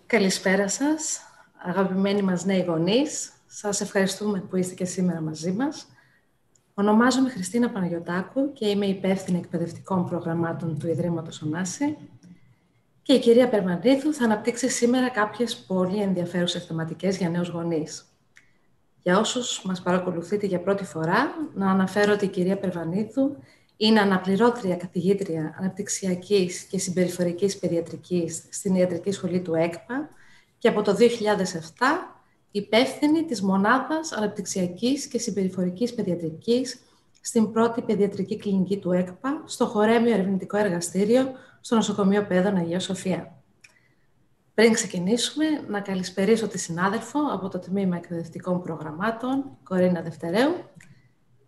Καλησπέρα σας, αγαπημένοι μας νέοι γονείς. Σας ευχαριστούμε που είστε και σήμερα μαζί μας. Ονομάζομαι Χριστίνα Παναγιωτάκου και είμαι υπεύθυνη εκπαιδευτικών προγραμμάτων του Ιδρύματος Ωνάση. Και η κυρία Περβανίδου θα αναπτύξει σήμερα κάποιες πολύ ενδιαφέρουσες θεματικές για νέους γονείς. Για όσους μας παρακολουθείτε για πρώτη φορά, να αναφέρω ότι η κυρία Περβανίδου είναι αναπληρώτρια καθηγήτρια αναπτυξιακής και συμπεριφορικής παιδιατρικής στην Ιατρική Σχολή του ΕΚΠΑ και από το 2007 υπεύθυνη της Μονάδας Αναπτυξιακής και Συμπεριφορικής Παιδιατρικής στην πρώτη παιδιατρική κλινική του ΕΚΠΑ, στο χορέμιο ερευνητικό εργαστήριο στο νοσοκομείο Παιδών Αγία Σοφία. Πριν ξεκινήσουμε, να καλησπερίσω τη συνάδελφο από το Τμήμα Εκπαιδευτικών Προγραμμάτων, Κορίνα Δευτερέου,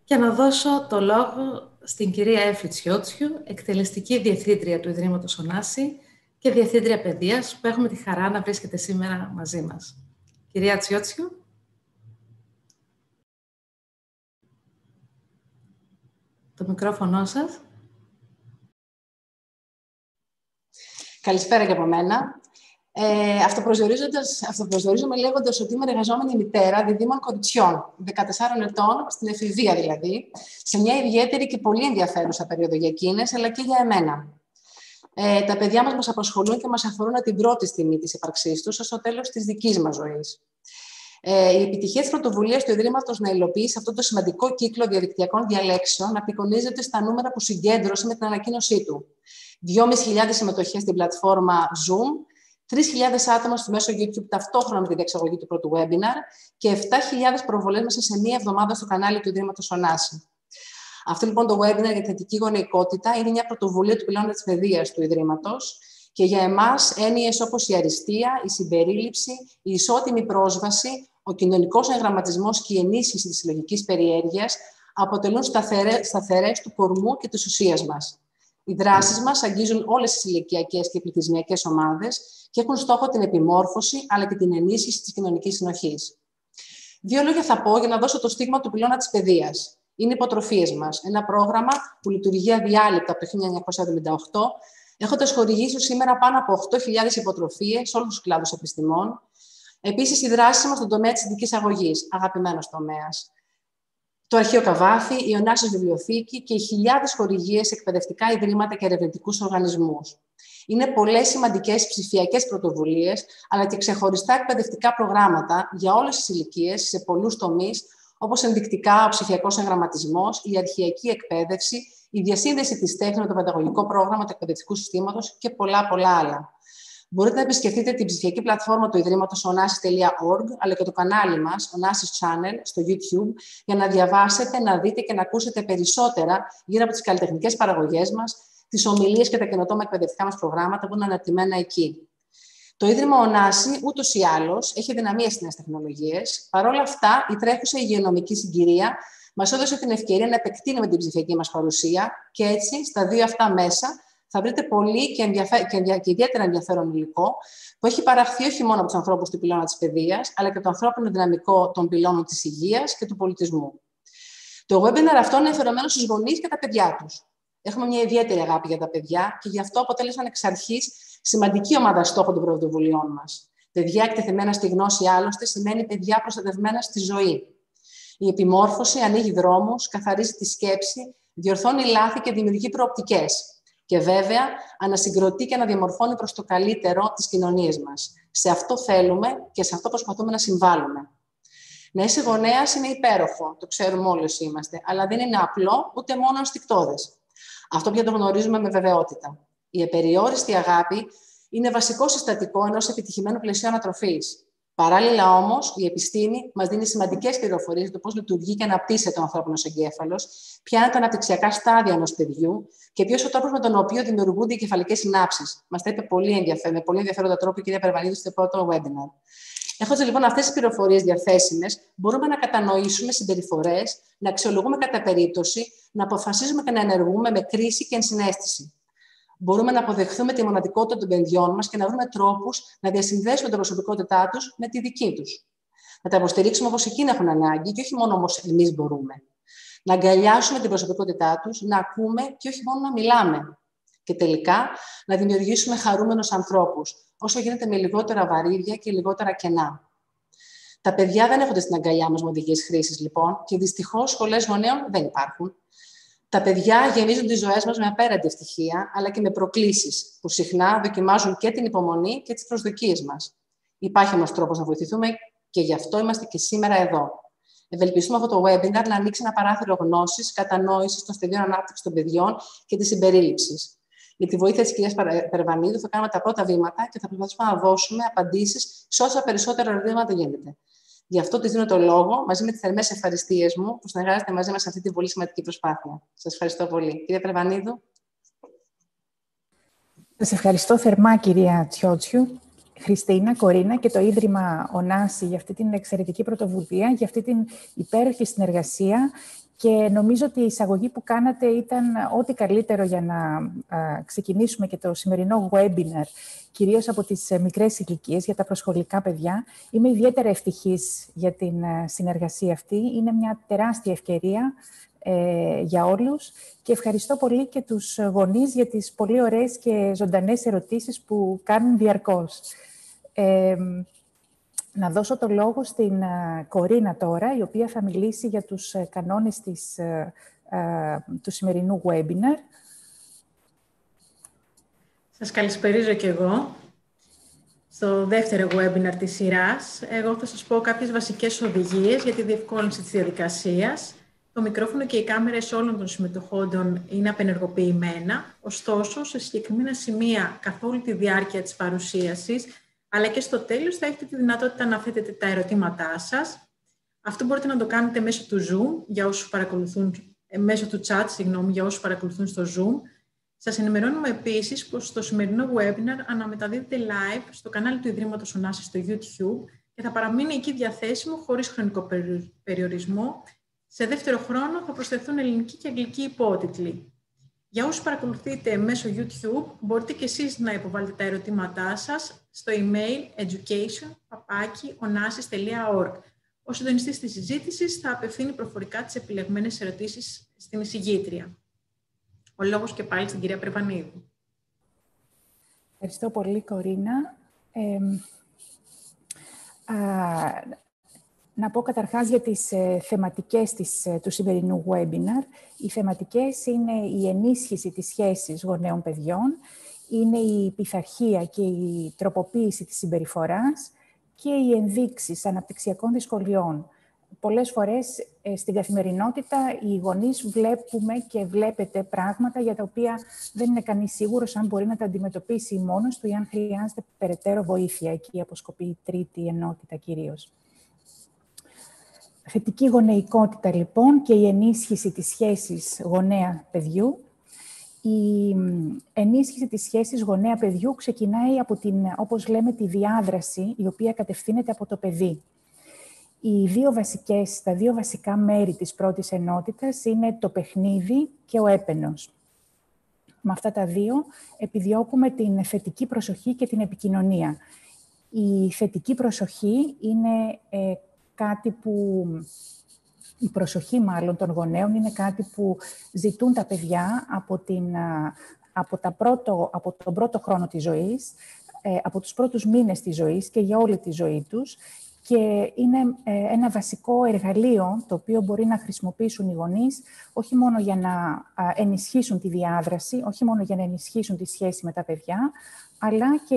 και να δώσω το λόγο στην κυρία Έφη Τσιότσιου, εκτελεστική διευθύντρια του Ιδρύματος Ωνάση και διευθύντρια παιδείας, που έχουμε τη χαρά να βρίσκεται σήμερα μαζί μας. Κυρία Τσιότσιου. Το μικρόφωνο σας. Καλησπέρα και από μένα. Αυτοπροσδιορίζομαι λέγοντας ότι είμαι εργαζόμενη μητέρα διδήμων κοριτσιών, 14 ετών, στην εφηβεία δηλαδή, σε μια ιδιαίτερη και πολύ ενδιαφέρουσα περίοδο για εκείνες, αλλά και για εμένα. Τα παιδιά μας απασχολούν και μας αφορούν από την πρώτη στιγμή της ύπαρξής τους, ως το τέλος της δικής μας ζωής. Η επιτυχία της πρωτοβουλίας του Ιδρύματος να υλοποιήσει αυτό το σημαντικό κύκλο διαδικτυακών διαλέξεων απεικονίζεται στα νούμερα που συγκέντρωσε με την ανακοίνωσή του. 2.500 συμμετοχές στην πλατφόρμα Zoom, 3.000 άτομα στο μέσο YouTube ταυτόχρονα με τη διεξαγωγή του πρώτου webinar και 7.000 προβολές μέσα σε μία εβδομάδα στο κανάλι του Ιδρύματος Ωνάση. Αυτό λοιπόν το webinar για την θετική γονεϊκότητα είναι μια πρωτοβουλία του πυλώνα της παιδείας του Ιδρύματος και για εμάς έννοιες όπως η αριστεία, η συμπερίληψη, η ισότιμη πρόσβαση, ο κοινωνικός εγγραμματισμός και η ενίσχυση της συλλογικής περιέργειας αποτελούν σταθερές του κορμού και της ουσίας μας. Οι δράσεις μας αγγίζουν όλες τις ηλικιακές και πληθυσμιακές ομάδες και έχουν στόχο την επιμόρφωση αλλά και την ενίσχυση της κοινωνικής συνοχής. Δύο λόγια θα πω για να δώσω το στίγμα του πυλώνα της παιδείας. Είναι οι υποτροφίες μας, ένα πρόγραμμα που λειτουργεί αδιάλειπτα από το 1978, έχοντας χορηγήσει σήμερα πάνω από 8.000 υποτροφίες σε όλους τους κλάδους επιστημών. Επίσης, οι δράσεις μας στον τομέα της ειδικής αγωγής, αγαπημένος τομέας. Το Αρχείο Καβάφη, η Ωνάσης Βιβλιοθήκη και οι χιλιάδες χορηγίες σε εκπαιδευτικά ιδρύματα και ερευνητικούς οργανισμούς. Είναι πολλές σημαντικές ψηφιακές πρωτοβουλίες, αλλά και ξεχωριστά εκπαιδευτικά προγράμματα για όλες τις ηλικίες, σε πολλούς τομείς, όπως ενδεικτικά ο ψηφιακός εγγραμματισμός, η αρχαιακή εκπαίδευση, η διασύνδεση της τέχνης με το παιδαγωγικό πρόγραμμα του εκπαιδευτικού συστήματος και πολλά άλλα. Μπορείτε να επισκεφτείτε την ψηφιακή πλατφόρμα του Ιδρύματος onasis.org, αλλά και το κανάλι μας, Onasis Channel, στο YouTube, για να διαβάσετε, να δείτε και να ακούσετε περισσότερα γύρω από τις καλλιτεχνικές παραγωγές μας, τις ομιλίες και τα καινοτόμα εκπαιδευτικά μας προγράμματα που είναι αναρτημένα εκεί. Το Ίδρυμα Ωνάση, ούτως ή άλλως, έχει αδυναμίες στις νέες τεχνολογίες. Παρ' όλα αυτά, η τρέχουσα υγειονομική συγκυρία μας έδωσε την ευκαιρία να επεκτείνουμε την ψηφιακή μας παρουσία και έτσι, στα δύο αυτά μέσα, θα βρείτε πολύ και ιδιαίτερα ενδιαφέρον υλικό που έχει παραχθεί όχι μόνο από τους ανθρώπους του πυλώνα της παιδείας, αλλά και το ανθρώπινο δυναμικό των πυλώνων της υγείας και του πολιτισμού. Το webinar αυτό είναι αφιερωμένο στους γονείς και τα παιδιά τους. Έχουμε μια ιδιαίτερη αγάπη για τα παιδιά και γι' αυτό αποτέλεσαν εξ αρχής σημαντική ομάδα στόχων των πρωτοβουλειών μας. Παιδιά εκτεθειμένα στη γνώση άλλωστε σημαίνει παιδιά προστατευμένα στη ζωή. Η επιμόρφωση ανοίγει δρόμους, καθαρίζει τη σκέψη, διορθώνει λάθη και δημιουργεί προοπτικές. Και βέβαια, ανασυγκροτεί και αναδιαμορφώνει προς το καλύτερο τις κοινωνίες μας. Σε αυτό θέλουμε και σε αυτό προσπαθούμε να συμβάλλουμε. Να είσαι γονέας είναι υπέροχο, το ξέρουμε όλοι όσοι είμαστε, αλλά δεν είναι απλό ούτε μόνο ενστικτώδες. Αυτό πια το γνωρίζουμε με βεβαιότητα. Η απεριόριστη αγάπη είναι βασικό συστατικό ενός επιτυχημένου πλαισίου ανατροφής. Παράλληλα όμως, η επιστήμη μας δίνει σημαντικές πληροφορίες για το πώς λειτουργεί και αναπτύσσεται ο ανθρώπινος εγκέφαλος, ποια είναι τα αναπτυξιακά στάδια ενός παιδιού και ποιος ο τρόπος με τον οποίο δημιουργούνται οι κεφαλικές συνάψεις. Μας τα είπε με πολύ ενδιαφέροντα τρόπο η κυρία Περβανίδου στο πρώτο webinar. Έχοντας λοιπόν αυτές τις πληροφορίες διαθέσιμες, μπορούμε να κατανοήσουμε συμπεριφορές, να αξιολογούμε κατά περίπτωση, να αποφασίζουμε και να ενεργούμε με κρίση και ενσυναίσθηση. Μπορούμε να αποδεχθούμε τη μοναδικότητα των παιδιών μας και να βρούμε τρόπους να διασυνδέσουμε την προσωπικότητά τους με τη δική τους. Να τα υποστηρίξουμε όπως εκείνοι έχουν ανάγκη και όχι μόνο όπως εμείς μπορούμε. Να αγκαλιάσουμε την προσωπικότητά τους, να ακούμε και όχι μόνο να μιλάμε. Και τελικά, να δημιουργήσουμε χαρούμενους ανθρώπους, όσο γίνεται με λιγότερα βαρύδια και λιγότερα κενά. Τα παιδιά δεν έρχονται στην αγκαλιά μας με οδηγίες χρήσης, λοιπόν, και δυστυχώς σχολές γονέων δεν υπάρχουν. Τα παιδιά γεμίζουν τις ζωές μας με απέραντη ευτυχία, αλλά και με προκλήσεις, που συχνά δοκιμάζουν και την υπομονή και τις προσδοκίες μας. Υπάρχει όμως τρόπος να βοηθηθούμε και γι' αυτό είμαστε και σήμερα εδώ. Ευελπιστούμε αυτό το webinar να ανοίξει ένα παράθυρο γνώσης, κατανόησης των στεδίων ανάπτυξης των παιδιών και της συμπερίληψης. Με τη βοήθεια της κυρίας Περβανίδου θα κάνουμε τα πρώτα βήματα και θα προσπαθήσουμε να δώσουμε απαντήσεις σε όσα περισσότερα ερωτήματα γίνεται. Γι' αυτό της δίνω το λόγο, μαζί με τις θερμές ευχαριστίες μου, που συνεργάζεται μαζί μας σε αυτή την πολύ σημαντική προσπάθεια. Σας ευχαριστώ πολύ. Κυρία Περβανίδου. Σας ευχαριστώ θερμά, κυρία Τσιότσιου, Χριστίνα, Κορίνα και το Ίδρυμα Ωνάση για αυτή την εξαιρετική πρωτοβουλία, για αυτή την υπέροχη συνεργασία. Και νομίζω ότι η εισαγωγή που κάνατε ήταν ό,τι καλύτερο για να ξεκινήσουμε και το σημερινό webinar, κυρίως από τις μικρές ηλικίες, για τα προσχολικά παιδιά. Είμαι ιδιαίτερα ευτυχής για την συνεργασία αυτή. Είναι μια τεράστια ευκαιρία για όλους και ευχαριστώ πολύ και τους γονείς για τις πολύ ωραίες και ζωντανές ερωτήσεις που κάνουν διαρκώς. Να δώσω το λόγο στην Κορίνα τώρα, η οποία θα μιλήσει για τους κανόνες του σημερινού webinar. Σας καλησπερίζω και εγώ. Στο δεύτερο webinar της σειράς, εγώ θα σας πω κάποιες βασικές οδηγίες για τη διευκόλυνση της διαδικασίας. Το μικρόφωνο και οι κάμερες όλων των συμμετοχόντων είναι απενεργοποιημένα, ωστόσο, σε συγκεκριμένα σημεία καθ' όλη τη διάρκεια της παρουσίασης, αλλά και στο τέλος θα έχετε τη δυνατότητα να θέτετε τα ερωτήματά σας. Αυτό μπορείτε να το κάνετε μέσω του Zoom, για όσους παρακολουθούν, μέσω του chat, για όσους παρακολουθούν στο Zoom. Σας ενημερώνουμε επίσης πως το σημερινό webinar αναμεταδίδεται live στο κανάλι του Ιδρύματος Ωνάση στο YouTube και θα παραμείνει εκεί διαθέσιμο χωρίς χρονικό περιορισμό. Σε δεύτερο χρόνο θα προσθεθούν ελληνική και αγγλική υπότιτλοι. Για όσους παρακολουθείτε μέσω YouTube, μπορείτε και εσείς να υποβάλλετε τα ερωτήματά σας στο email education@onasis.org. Ο συντονιστής της συζήτησης θα απευθύνει προφορικά τις επιλεγμένες ερωτήσεις στην εισηγήτρια. Ο λόγος και πάλι στην κυρία Περβανίδου. Ευχαριστώ πολύ, Κορίνα. Να πω καταρχάς για τις θεματικές του σημερινού webinar. Οι θεματικές είναι η ενίσχυση της σχέσης γονέων-παιδιών, είναι η πειθαρχία και η τροποποίηση της συμπεριφοράς και οι ενδείξεις αναπτυξιακών δυσκολιών. Πολλές φορές στην καθημερινότητα οι γονείς βλέπουμε και βλέπετε πράγματα για τα οποία δεν είναι κανείς σίγουρος αν μπορεί να τα αντιμετωπίσει μόνος του ή αν χρειάζεται περαιτέρω βοήθεια. Εκεί αποσκοπεί η τρίτη ενότητα κυρίως. Θετική γονεϊκότητα, λοιπόν, και η ενίσχυση της σχέσης γονέα-παιδιού. Η ενίσχυση της σχέσης γονέα-παιδιού ξεκινάει από όπως λέμε, τη διάδραση, η οποία κατευθύνεται από το παιδί. Τα δύο βασικά μέρη της πρώτης ενότητας είναι το παιχνίδι και ο έπαινος. Με αυτά τα δύο επιδιώκουμε την θετική προσοχή και την επικοινωνία. Η θετική προσοχή είναι κάτι που... Η προσοχή μάλλον των γονέων είναι κάτι που ζητούν τα παιδιά από τον πρώτο χρόνο της ζωής, από τους πρώτους μήνες της ζωής και για όλη τη ζωή τους. Και είναι ένα βασικό εργαλείο το οποίο μπορεί να χρησιμοποιήσουν οι γονείς όχι μόνο για να ενισχύσουν τη διάδραση, όχι μόνο για να ενισχύσουν τη σχέση με τα παιδιά, αλλά και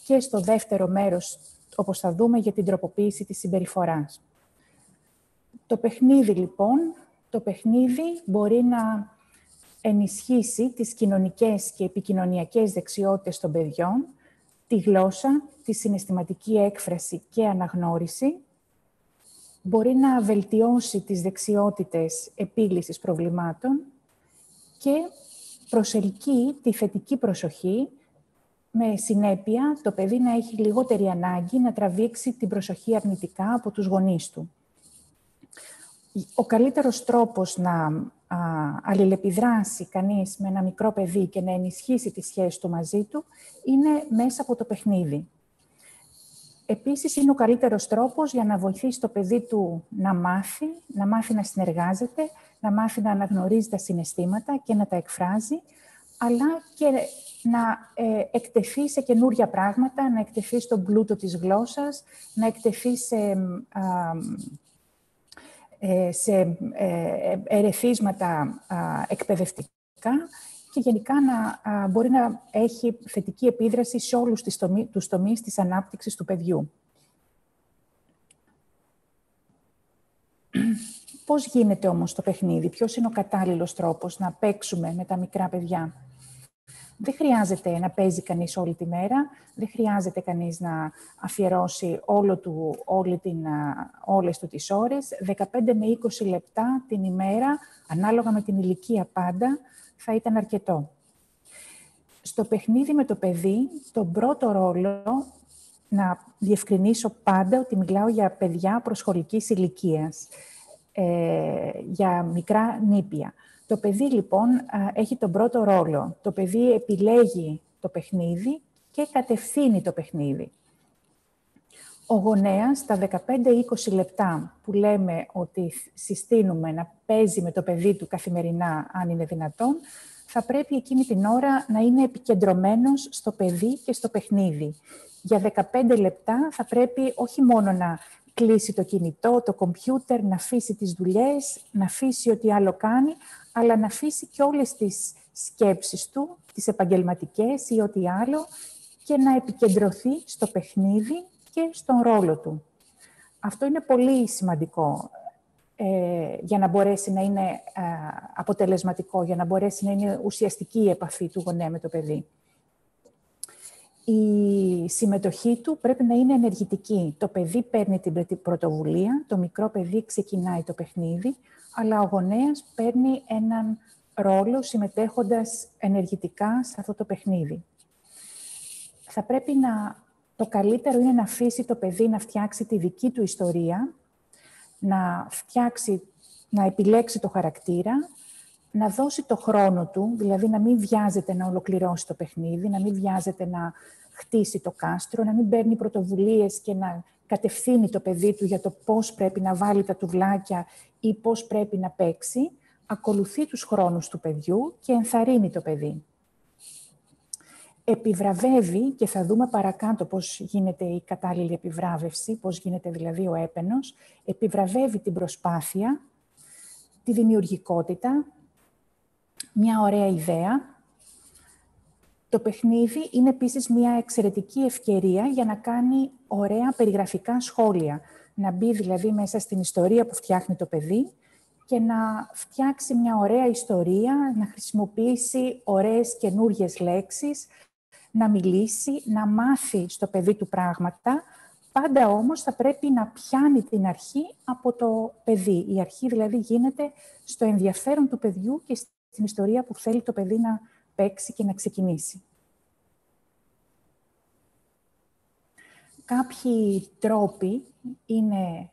και στο δεύτερο μέρος, όπως θα δούμε, για την τροποποίηση της συμπεριφοράς. Το παιχνίδι, λοιπόν, μπορεί να ενισχύσει τις κοινωνικές και επικοινωνιακές δεξιότητες των παιδιών, τη γλώσσα, τη συναισθηματική έκφραση και αναγνώριση, μπορεί να βελτιώσει τις δεξιότητες επίλυσης προβλημάτων και προσελκύει τη θετική προσοχή, με συνέπεια το παιδί να έχει λιγότερη ανάγκη να τραβήξει την προσοχή αρνητικά από τους γονείς του. Ο καλύτερος τρόπος να αλληλεπιδράσει κανείς με ένα μικρό παιδί και να ενισχύσει τη σχέση του μαζί του είναι μέσα από το παιχνίδι. Επίσης, είναι ο καλύτερος τρόπος για να βοηθήσει το παιδί του να μάθει να συνεργάζεται, να μάθει να αναγνωρίζει τα συναισθήματα και να τα εκφράζει, αλλά και να εκτεθεί σε καινούρια πράγματα, να εκτεθεί στον πλούτο της γλώσσας, να εκτεθεί σε ερεθίσματα εκπαιδευτικά και γενικά να μπορεί να έχει θετική επίδραση σε όλους τους τομείς της ανάπτυξης του παιδιού. Πώς γίνεται όμως το παιχνίδι, ποιος είναι ο κατάλληλος τρόπος να παίξουμε με τα μικρά παιδιά? Δεν χρειάζεται να παίζει κανείς όλη τη μέρα, δεν χρειάζεται κανείς να αφιερώσει όλες του τις ώρες. 15 με 20 λεπτά την ημέρα, ανάλογα με την ηλικία πάντα, θα ήταν αρκετό. Στο παιχνίδι με το παιδί, τον πρώτο ρόλο, να διευκρινίσω πάντα ότι μιλάω για παιδιά προσχολικής ηλικίας, για μικρά νήπια. Το παιδί, λοιπόν, έχει τον πρώτο ρόλο. Το παιδί επιλέγει το παιχνίδι και κατευθύνει το παιχνίδι. Ο γονέας, τα 15-20 λεπτά που λέμε ότι συστήνουμε να παίζει με το παιδί του καθημερινά, αν είναι δυνατόν, θα πρέπει εκείνη την ώρα να είναι επικεντρωμένος στο παιδί και στο παιχνίδι. Για 15 λεπτά θα πρέπει όχι μόνο να κλείσει το κινητό, το κομπιούτερ, να αφήσει τις δουλειές, να αφήσει ό,τι άλλο κάνει, αλλά να αφήσει και όλες τις σκέψεις του, τις επαγγελματικές ή ό,τι άλλο, και να επικεντρωθεί στο παιχνίδι και στον ρόλο του. Αυτό είναι πολύ σημαντικό για να μπορέσει να είναι αποτελεσματικό, για να μπορέσει να είναι ουσιαστική η επαφή του γονέα με το παιδί. Η συμμετοχή του πρέπει να είναι ενεργητική. Το παιδί παίρνει την πρωτοβουλία, το μικρό παιδί ξεκινάει το παιχνίδι, αλλά ο γονέας παίρνει έναν ρόλο συμμετέχοντας ενεργητικά σε αυτό το παιχνίδι. Θα πρέπει το καλύτερο είναι να αφήσει το παιδί να φτιάξει τη δική του ιστορία, να επιλέξει το χαρακτήρα, να δώσει το χρόνο του, δηλαδή να μην βιάζεται να ολοκληρώσει το παιχνίδι, να μην βιάζεται να χτίσει το κάστρο, να μην παίρνει πρωτοβουλίες και να κατευθύνει το παιδί του για το πώς πρέπει να βάλει τα τουβλάκια ή πώς πρέπει να παίξει. Ακολουθεί τους χρόνους του παιδιού και ενθαρρύνει το παιδί. Επιβραβεύει, και θα δούμε παρακάτω πώς γίνεται η κατάλληλη επιβράβευση, πώς γίνεται δηλαδή ο έπαινος, επιβραβεύει την προσπάθεια, τη δημιουργικότητα, μια ωραία ιδέα. Το παιχνίδι είναι επίσης μια εξαιρετική ευκαιρία για να κάνει ωραία περιγραφικά σχόλια. Να μπει δηλαδή μέσα στην ιστορία που φτιάχνει το παιδί και να φτιάξει μια ωραία ιστορία, να χρησιμοποιήσει ωραίες καινούργιες λέξεις, να μιλήσει, να μάθει στο παιδί του πράγματα. Πάντα όμως θα πρέπει να πιάνει την αρχή από το παιδί. Η αρχή δηλαδή γίνεται στο ενδιαφέρον του παιδιού και στην ιστορία που θέλει το παιδί να παίξει και να ξεκινήσει. Κάποιοι τρόποι είναι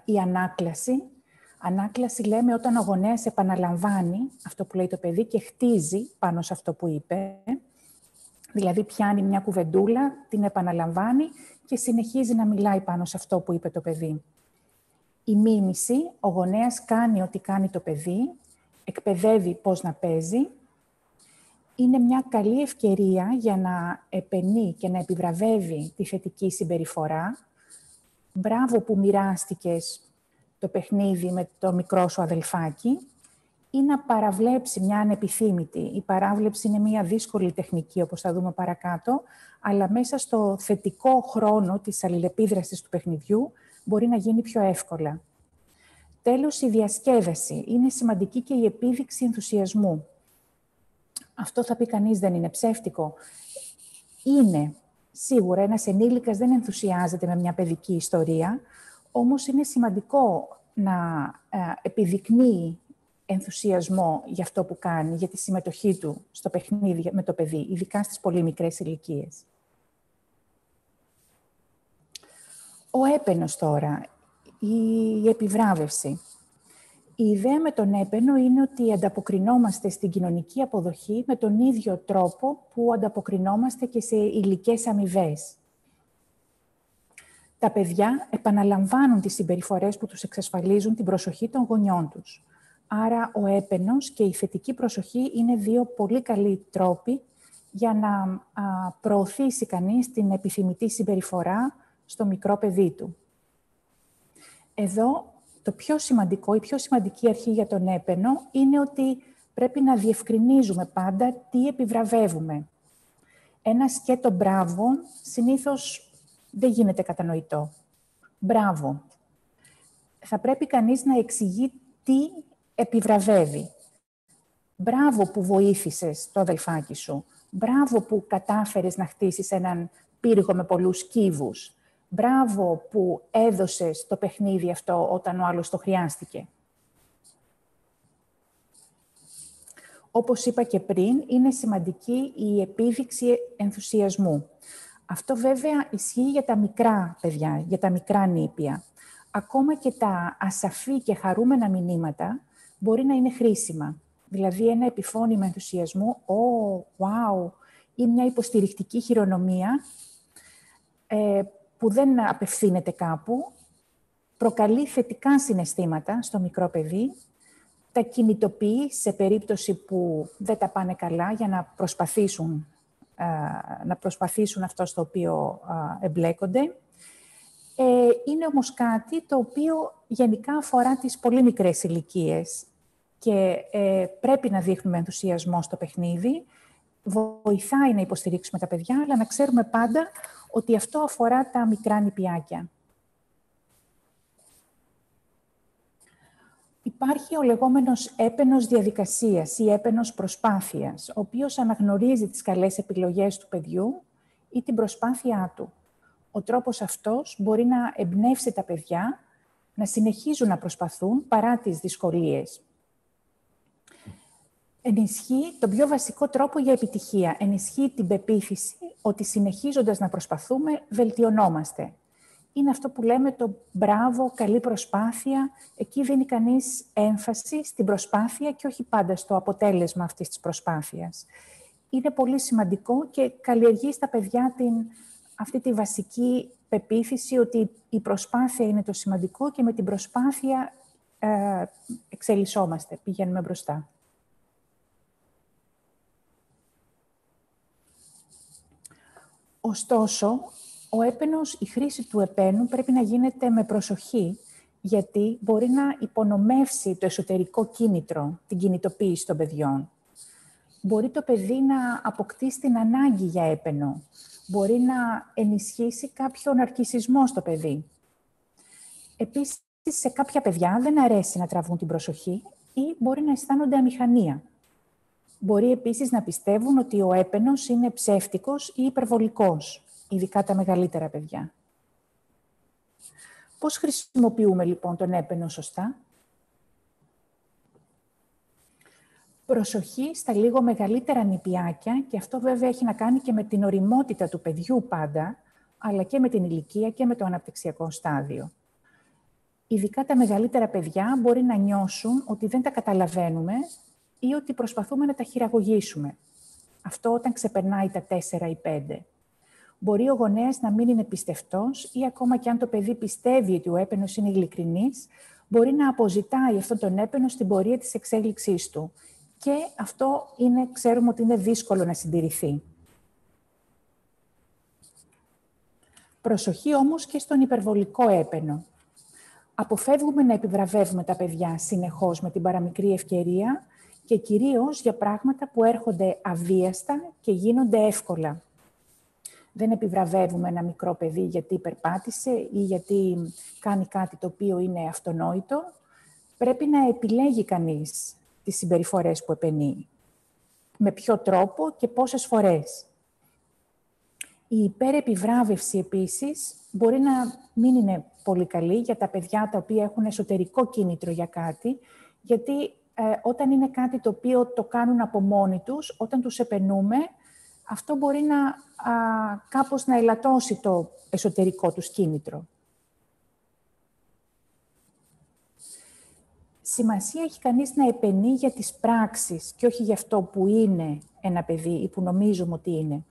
η ανάκλαση. Ανάκλαση λέμε όταν ο γονέας επαναλαμβάνει αυτό που λέει το παιδί και χτίζει πάνω σε αυτό που είπε. Δηλαδή πιάνει μια κουβεντούλα, την επαναλαμβάνει και συνεχίζει να μιλάει πάνω σε αυτό που είπε το παιδί. Η μίμηση, ο γονέας κάνει ό,τι κάνει το παιδί, εκπαιδεύει πώς να παίζει. Είναι μια καλή ευκαιρία για να επενεί και να επιβραβεύει τη θετική συμπεριφορά. Μπράβο που μοιράστηκες το παιχνίδι με το μικρό σου αδελφάκι. Ή να παραβλέψει μια ανεπιθύμητη. Η παράβλεψη είναι μια δύσκολη τεχνική, όπως θα δούμε παρακάτω, αλλά μέσα στο θετικό χρόνο της αλληλεπίδρασης του παιχνιδιού μπορεί να γίνει πιο εύκολα. Τέλος, η διασκέδαση. Είναι σημαντική και η επίδειξη ενθουσιασμού. Αυτό θα πει κανείς δεν είναι ψεύτικο. Είναι. Σίγουρα ένας ενήλικας δεν ενθουσιάζεται με μια παιδική ιστορία, όμως είναι σημαντικό να επιδεικνύει ενθουσιασμό για αυτό που κάνει, για τη συμμετοχή του στο παιχνίδι με το παιδί, ειδικά στις πολύ μικρές ηλικίες. Ο έπαινος τώρα, η επιβράβευση. Η ιδέα με τον έπαινο είναι ότι ανταποκρινόμαστε στην κοινωνική αποδοχή με τον ίδιο τρόπο που ανταποκρινόμαστε και σε υλικές αμοιβές. Τα παιδιά επαναλαμβάνουν τις συμπεριφορές που τους εξασφαλίζουν την προσοχή των γονιών τους. Άρα ο έπαινος και η θετική προσοχή είναι δύο πολύ καλοί τρόποι για να προωθήσει κανείς την επιθυμητή συμπεριφορά στο μικρό παιδί του. Εδώ το πιο σημαντικό, η πιο σημαντική αρχή για τον έπαινο είναι ότι πρέπει να διευκρινίζουμε πάντα τι επιβραβεύουμε. Ένα σκέτο μπράβο συνήθως δεν γίνεται κατανοητό. Μπράβο. Θα πρέπει κανείς να εξηγεί τι επιβραβεύει. Μπράβο που βοήθησες το αδελφάκι σου. Μπράβο που κατάφερες να χτίσεις έναν πύργο με πολλούς κύβους. Μπράβο που έδωσες το παιχνίδι αυτό όταν ο άλλος το χρειάστηκε. Όπως είπα και πριν, είναι σημαντική η επίδειξη ενθουσιασμού. Αυτό βέβαια ισχύει για τα μικρά παιδιά, για τα μικρά νήπια. Ακόμα και τα ασαφή και χαρούμενα μηνύματα μπορεί να είναι χρήσιμα. Δηλαδή ένα επιφώνημα ενθουσιασμού, wow, ή μια υποστηρικτική χειρονομία που δεν απευθύνεται κάπου, προκαλεί θετικά συναισθήματα στο μικρό παιδί, τα κινητοποιεί σε περίπτωση που δεν τα πάνε καλά για να προσπαθήσουν αυτό στο οποίο εμπλέκονται. Είναι όμως κάτι το οποίο γενικά αφορά τις πολύ μικρές ηλικίες και πρέπει να δείχνουμε ενθουσιασμό στο παιχνίδι. Βοηθάει να υποστηρίξουμε τα παιδιά, αλλά να ξέρουμε πάντα ότι αυτό αφορά τα μικρά νηπιάκια. Υπάρχει ο λεγόμενος έπαινος διαδικασίας ή έπαινος προσπάθειας, ο οποίος αναγνωρίζει τις καλές επιλογές του παιδιού ή την προσπάθειά του. Ο τρόπος αυτός μπορεί να εμπνεύσει τα παιδιά να συνεχίζουν να προσπαθούν παρά τις δυσκολίες. Ενισχύει τον πιο βασικό τρόπο για επιτυχία. Ενισχύει την πεποίθηση ότι συνεχίζοντας να προσπαθούμε, βελτιωνόμαστε. Είναι αυτό που λέμε το μπράβο, καλή προσπάθεια. Εκεί δίνει κανείς έμφαση στην προσπάθεια και όχι πάντα στο αποτέλεσμα αυτής της προσπάθειας. Είναι πολύ σημαντικό και καλλιεργεί στα παιδιά αυτή τη βασική πεποίθηση ότι η προσπάθεια είναι το σημαντικό και με την προσπάθεια εξελισσόμαστε, πηγαίνουμε μπροστά. Ωστόσο, η χρήση του επένου πρέπει να γίνεται με προσοχή, γιατί μπορεί να υπονομεύσει το εσωτερικό κίνητρο, την κινητοποίηση των παιδιών. Μπορεί το παιδί να αποκτήσει την ανάγκη για έπαινο. Μπορεί να ενισχύσει κάποιο ναρκισσισμό στο παιδί. Επίσης, σε κάποια παιδιά δεν αρέσει να τραβούν την προσοχή ή μπορεί να αισθάνονται αμηχανία. Μπορεί επίσης να πιστεύουν ότι ο έπαινος είναι ψεύτικος ή υπερβολικός, ειδικά τα μεγαλύτερα παιδιά. Πώς χρησιμοποιούμε λοιπόν τον έπαινο σωστά? Προσοχή στα λίγο μεγαλύτερα νηπιάκια, και αυτό βέβαια έχει να κάνει και με την ωριμότητα του παιδιού πάντα, αλλά και με την ηλικία και με το αναπτυξιακό στάδιο. Ειδικά τα μεγαλύτερα παιδιά μπορεί να νιώσουν ότι δεν τα καταλαβαίνουμε ή ότι προσπαθούμε να τα χειραγωγήσουμε. Αυτό όταν ξεπερνάει τα 4 ή 5. Μπορεί ο γονέας να μην είναι πιστευτός ή ακόμα και αν το παιδί πιστεύει ότι ο έπαινος είναι ειλικρινής, μπορεί να αποζητάει αυτόν τον έπαινο στην πορεία της εξέλιξής του. Και αυτό ξέρουμε ότι είναι δύσκολο να συντηρηθεί. Προσοχή όμως και στον υπερβολικό έπαινο. Αποφεύγουμε να επιβραβεύουμε τα παιδιά συνεχώς με την παραμικρή ευκαιρία και κυρίως για πράγματα που έρχονται αβίαστα και γίνονται εύκολα. Δεν επιβραβεύουμε ένα μικρό παιδί γιατί περπάτησε ή γιατί κάνει κάτι το οποίο είναι αυτονόητο. Πρέπει να επιλέγει κανείς τις συμπεριφορές που επενεί. Με ποιο τρόπο και πόσες φορές. Η υπερεπιβράβευση επίσης μπορεί να μην είναι πολύ καλή για τα παιδιά τα οποία έχουν εσωτερικό κίνητρο για κάτι, γιατί όταν είναι κάτι το οποίο το κάνουν από μόνοι τους, όταν τους επενούμε, αυτό μπορεί κάπως να ελαττώσει το εσωτερικό τους κίνητρο. Σημασία έχει κανείς να επενεί για τις πράξεις και όχι για αυτό που είναι ένα παιδί ή που νομίζουμε ότι είναι.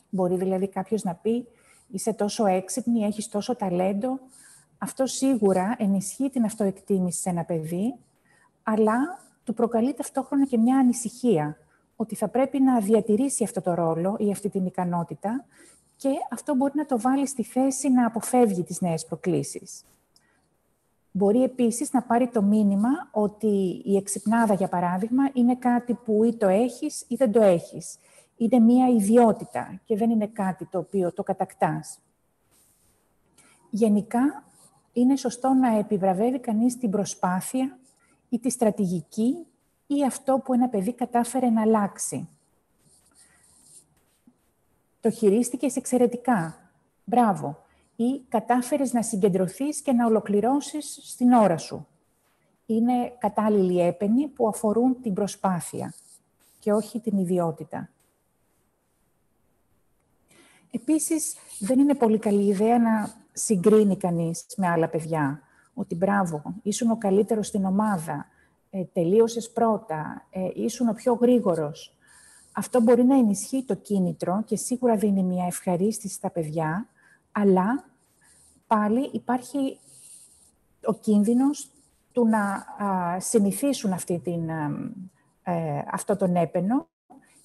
Μπορεί δηλαδή κάποιος να πει «Είσαι τόσο έξυπνη, έχεις τόσο ταλέντο». Αυτό σίγουρα ενισχύει την αυτοεκτίμηση σε ένα παιδί, αλλά του προκαλεί ταυτόχρονα και μια ανησυχία, ότι θα πρέπει να διατηρήσει αυτό το ρόλο ή αυτή την ικανότητα και αυτό μπορεί να το βάλει στη θέση να αποφεύγει τις νέες προκλήσεις. Μπορεί επίσης να πάρει το μήνυμα ότι η εξυπνάδα, για παράδειγμα, είναι κάτι που ή το έχεις ή δεν το έχεις. Είναι μία ιδιότητα και δεν είναι κάτι το οποίο το κατακτάς. Γενικά, είναι σωστό να επιβραβεύει κανείς την προσπάθεια ή τη στρατηγική ή αυτό που ένα παιδί κατάφερε να αλλάξει. Το χειρίστηκες εξαιρετικά. Μπράβο. Ή κατάφερες να συγκεντρωθείς και να ολοκληρώσεις στην ώρα σου. Είναι κατάλληλοι έπαινοι που αφορούν την προσπάθεια και όχι την ιδιότητα. Επίσης, δεν είναι πολύ καλή ιδέα να συγκρίνει κανείς με άλλα παιδιά. Ότι μπράβο, ήσουν ο καλύτερος στην ομάδα, τελείωσες πρώτα, ήσουν ο πιο γρήγορος. Αυτό μπορεί να ενισχύει το κίνητρο και σίγουρα δίνει μια ευχαρίστηση στα παιδιά, αλλά πάλι υπάρχει ο κίνδυνος του να συνηθίσουν αυτό τον έπαινο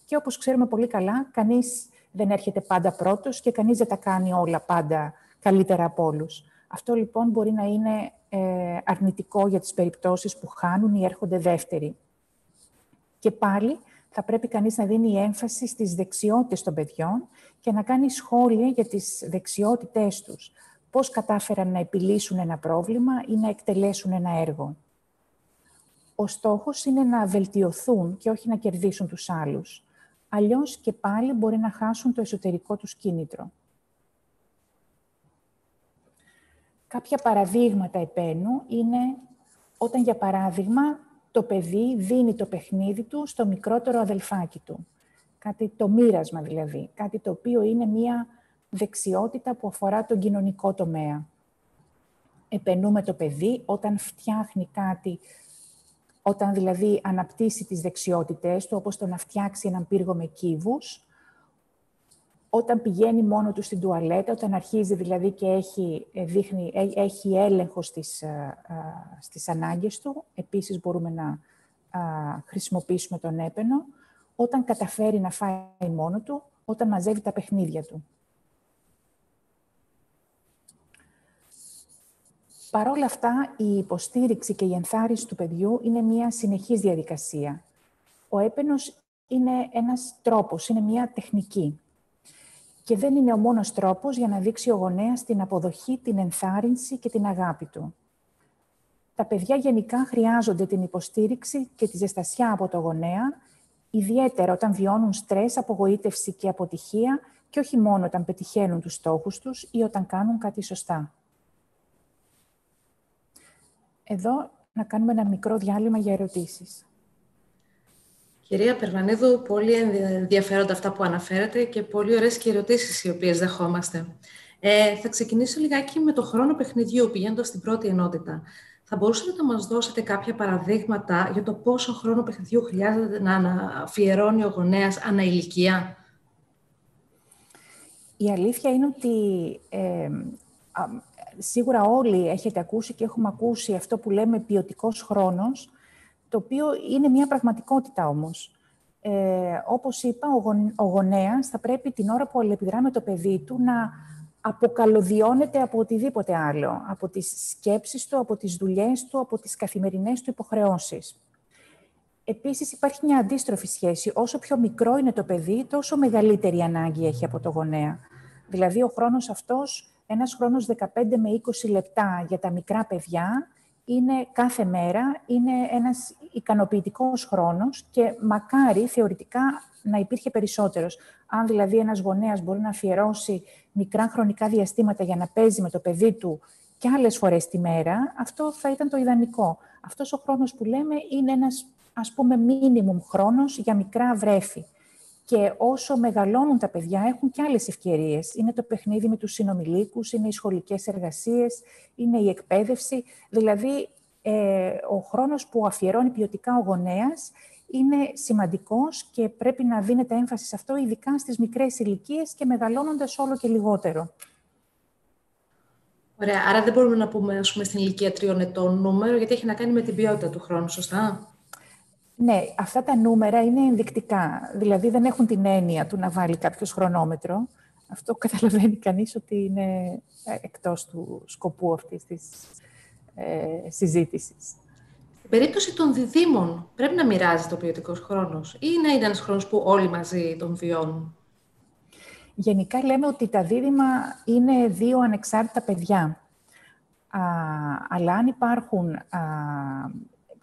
και όπως ξέρουμε πολύ καλά, κανείς δεν έρχεται πάντα πρώτος και κανείς δεν τα κάνει όλα πάντα καλύτερα από όλους. Αυτό λοιπόν μπορεί να είναι αρνητικό για τις περιπτώσεις που χάνουν ή έρχονται δεύτεροι. Και πάλι θα πρέπει κανείς να δίνει έμφαση στις δεξιότητες των παιδιών και να κάνει σχόλια για τις δεξιότητές τους. Πώς κατάφεραν να επιλύσουν ένα πρόβλημα ή να εκτελέσουν ένα έργο. Ο στόχος είναι να βελτιωθούν και όχι να κερδίσουν τους άλλους. Αλλιώς και πάλι μπορεί να χάσουν το εσωτερικό τους κίνητρο. Κάποια παραδείγματα επένου είναι όταν, για παράδειγμα, το παιδί δίνει το παιχνίδι του στο μικρότερο αδελφάκι του. Το μοίρασμα δηλαδή. Κάτι το οποίο είναι μία δεξιότητα που αφορά τον κοινωνικό τομέα. Επενούμε το παιδί όταν φτιάχνει κάτι, όταν δηλαδή αναπτύσσει τις δεξιότητές του, όπως το να φτιάξει έναν πύργο με κύβους, όταν πηγαίνει μόνο του στην τουαλέτα, όταν αρχίζει δηλαδή και έχει έλεγχο στις ανάγκες του, επίσης μπορούμε να χρησιμοποιήσουμε τον έπαινο, όταν καταφέρει να φάει μόνο του, όταν μαζεύει τα παιχνίδια του. Παρ' όλα αυτά, η υποστήριξη και η ενθάρρυνση του παιδιού είναι μια συνεχής διαδικασία. Ο έπαινος είναι ένας τρόπος, είναι μια τεχνική. Και δεν είναι ο μόνος τρόπος για να δείξει ο γονέας την αποδοχή, την ενθάρρυνση και την αγάπη του. Τα παιδιά γενικά χρειάζονται την υποστήριξη και τη ζεστασιά από το γονέα, ιδιαίτερα όταν βιώνουν στρες, απογοήτευση και αποτυχία και όχι μόνο όταν πετυχαίνουν τους στόχους τους ή όταν κάνουν κάτι σωστά. Εδώ να κάνουμε ένα μικρό διάλειμμα για ερωτήσεις. Κυρία Περβανίδου, πολύ ενδιαφέροντα αυτά που αναφέρατε και πολύ ωραίες και ερωτήσεις οι οποίες δεχόμαστε. Θα ξεκινήσω λιγάκι με το χρόνο παιχνιδιού, πηγαίνοντας στην πρώτη ενότητα. Θα μπορούσατε να μας δώσετε κάποια παραδείγματα για το πόσο χρόνο παιχνιδιού χρειάζεται να αφιερώνει ο γονέας ανά ηλικία? Η αλήθεια είναι ότι σίγουρα όλοι έχετε ακούσει και έχουμε ακούσει αυτό που λέμε ποιοτικός χρόνος, το οποίο είναι μια πραγματικότητα όμως. Όπως είπα, ο γονέας θα πρέπει την ώρα που αλληλεπιδρά με το παιδί του να αποκαλωδιώνεται από οτιδήποτε άλλο, από τις σκέψεις του, από τις δουλειές του, από τις καθημερινές του υποχρεώσεις. Επίσης, υπάρχει μια αντίστροφη σχέση. Όσο πιο μικρό είναι το παιδί, τόσο μεγαλύτερη ανάγκη έχει από το γονέα. Δηλαδή, ο χρόνος αυτός, ένας χρόνος 15 με 20 λεπτά για τα μικρά παιδιά, είναι κάθε μέρα, είναι ένας ικανοποιητικός χρόνος και μακάρι θεωρητικά να υπήρχε περισσότερος. Αν δηλαδή ένας γονέας μπορεί να αφιερώσει μικρά χρονικά διαστήματα για να παίζει με το παιδί του και άλλες φορές τη μέρα, αυτό θα ήταν το ιδανικό. Αυτός ο χρόνος που λέμε είναι ένας, ας πούμε, minimum χρόνος για μικρά βρέφη. Και όσο μεγαλώνουν τα παιδιά, έχουν και άλλες ευκαιρίες. Είναι το παιχνίδι με τους συνομηλίκους, είναι οι σχολικές εργασίες, είναι η εκπαίδευση. Δηλαδή, ο χρόνος που αφιερώνει ποιοτικά ο γονέας είναι σημαντικός και πρέπει να δίνεται έμφαση σε αυτό, ειδικά στις μικρές ηλικίες και μεγαλώνοντας όλο και λιγότερο. Ωραία, άρα δεν μπορούμε να πούμε, ας πούμε, στην ηλικία 3 ετών νούμερο, γιατί έχει να κάνει με την ποιότητα του χρόνου, σωστά? Ναι, αυτά τα νούμερα είναι ενδεικτικά. Δηλαδή δεν έχουν την έννοια του να βάλει κάποιος χρονόμετρο. Αυτό καταλαβαίνει κανείς ότι είναι εκτός του σκοπού αυτής της συζήτησης. Στην περίπτωση των διδήμων, πρέπει να μοιράζεται ο ποιοτικός χρόνος ή να είναι ένας χρόνος που όλοι μαζί τον βιώνουν? Γενικά λέμε ότι τα δίδυμα είναι δύο ανεξάρτητα παιδιά. Αλλά αν υπάρχουν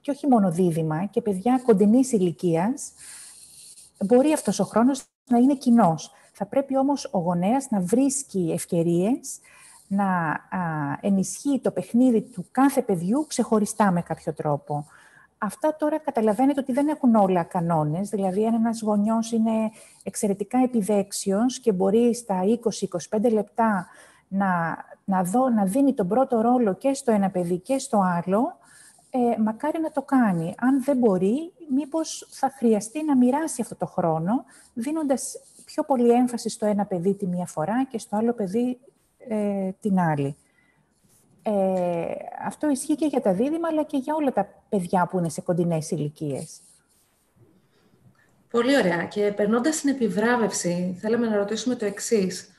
και όχι μόνο δίδυμα και παιδιά κοντινής ηλικίας, μπορεί αυτός ο χρόνος να είναι κοινός. Θα πρέπει όμως ο γονέας να βρίσκει ευκαιρίες να ενισχύει το παιχνίδι του κάθε παιδιού ξεχωριστά με κάποιο τρόπο. Αυτά τώρα καταλαβαίνετε ότι δεν έχουν όλα κανόνες. Δηλαδή, αν ένας γονιός είναι εξαιρετικά επιδέξιος και μπορεί στα 20-25 λεπτά να δίνει τον πρώτο ρόλο και στο ένα παιδί και στο άλλο, μακάρι να το κάνει. Αν δεν μπορεί, μήπως θα χρειαστεί να μοιράσει αυτό το χρόνο, δίνοντας πιο πολύ έμφαση στο ένα παιδί τη μία φορά και στο άλλο παιδί την άλλη. Αυτό ισχύει και για τα δίδυμα, αλλά και για όλα τα παιδιά που είναι σε κοντινές ηλικίες. Πολύ ωραία. Και περνώντας στην επιβράβευση, θέλαμε να ρωτήσουμε το εξής.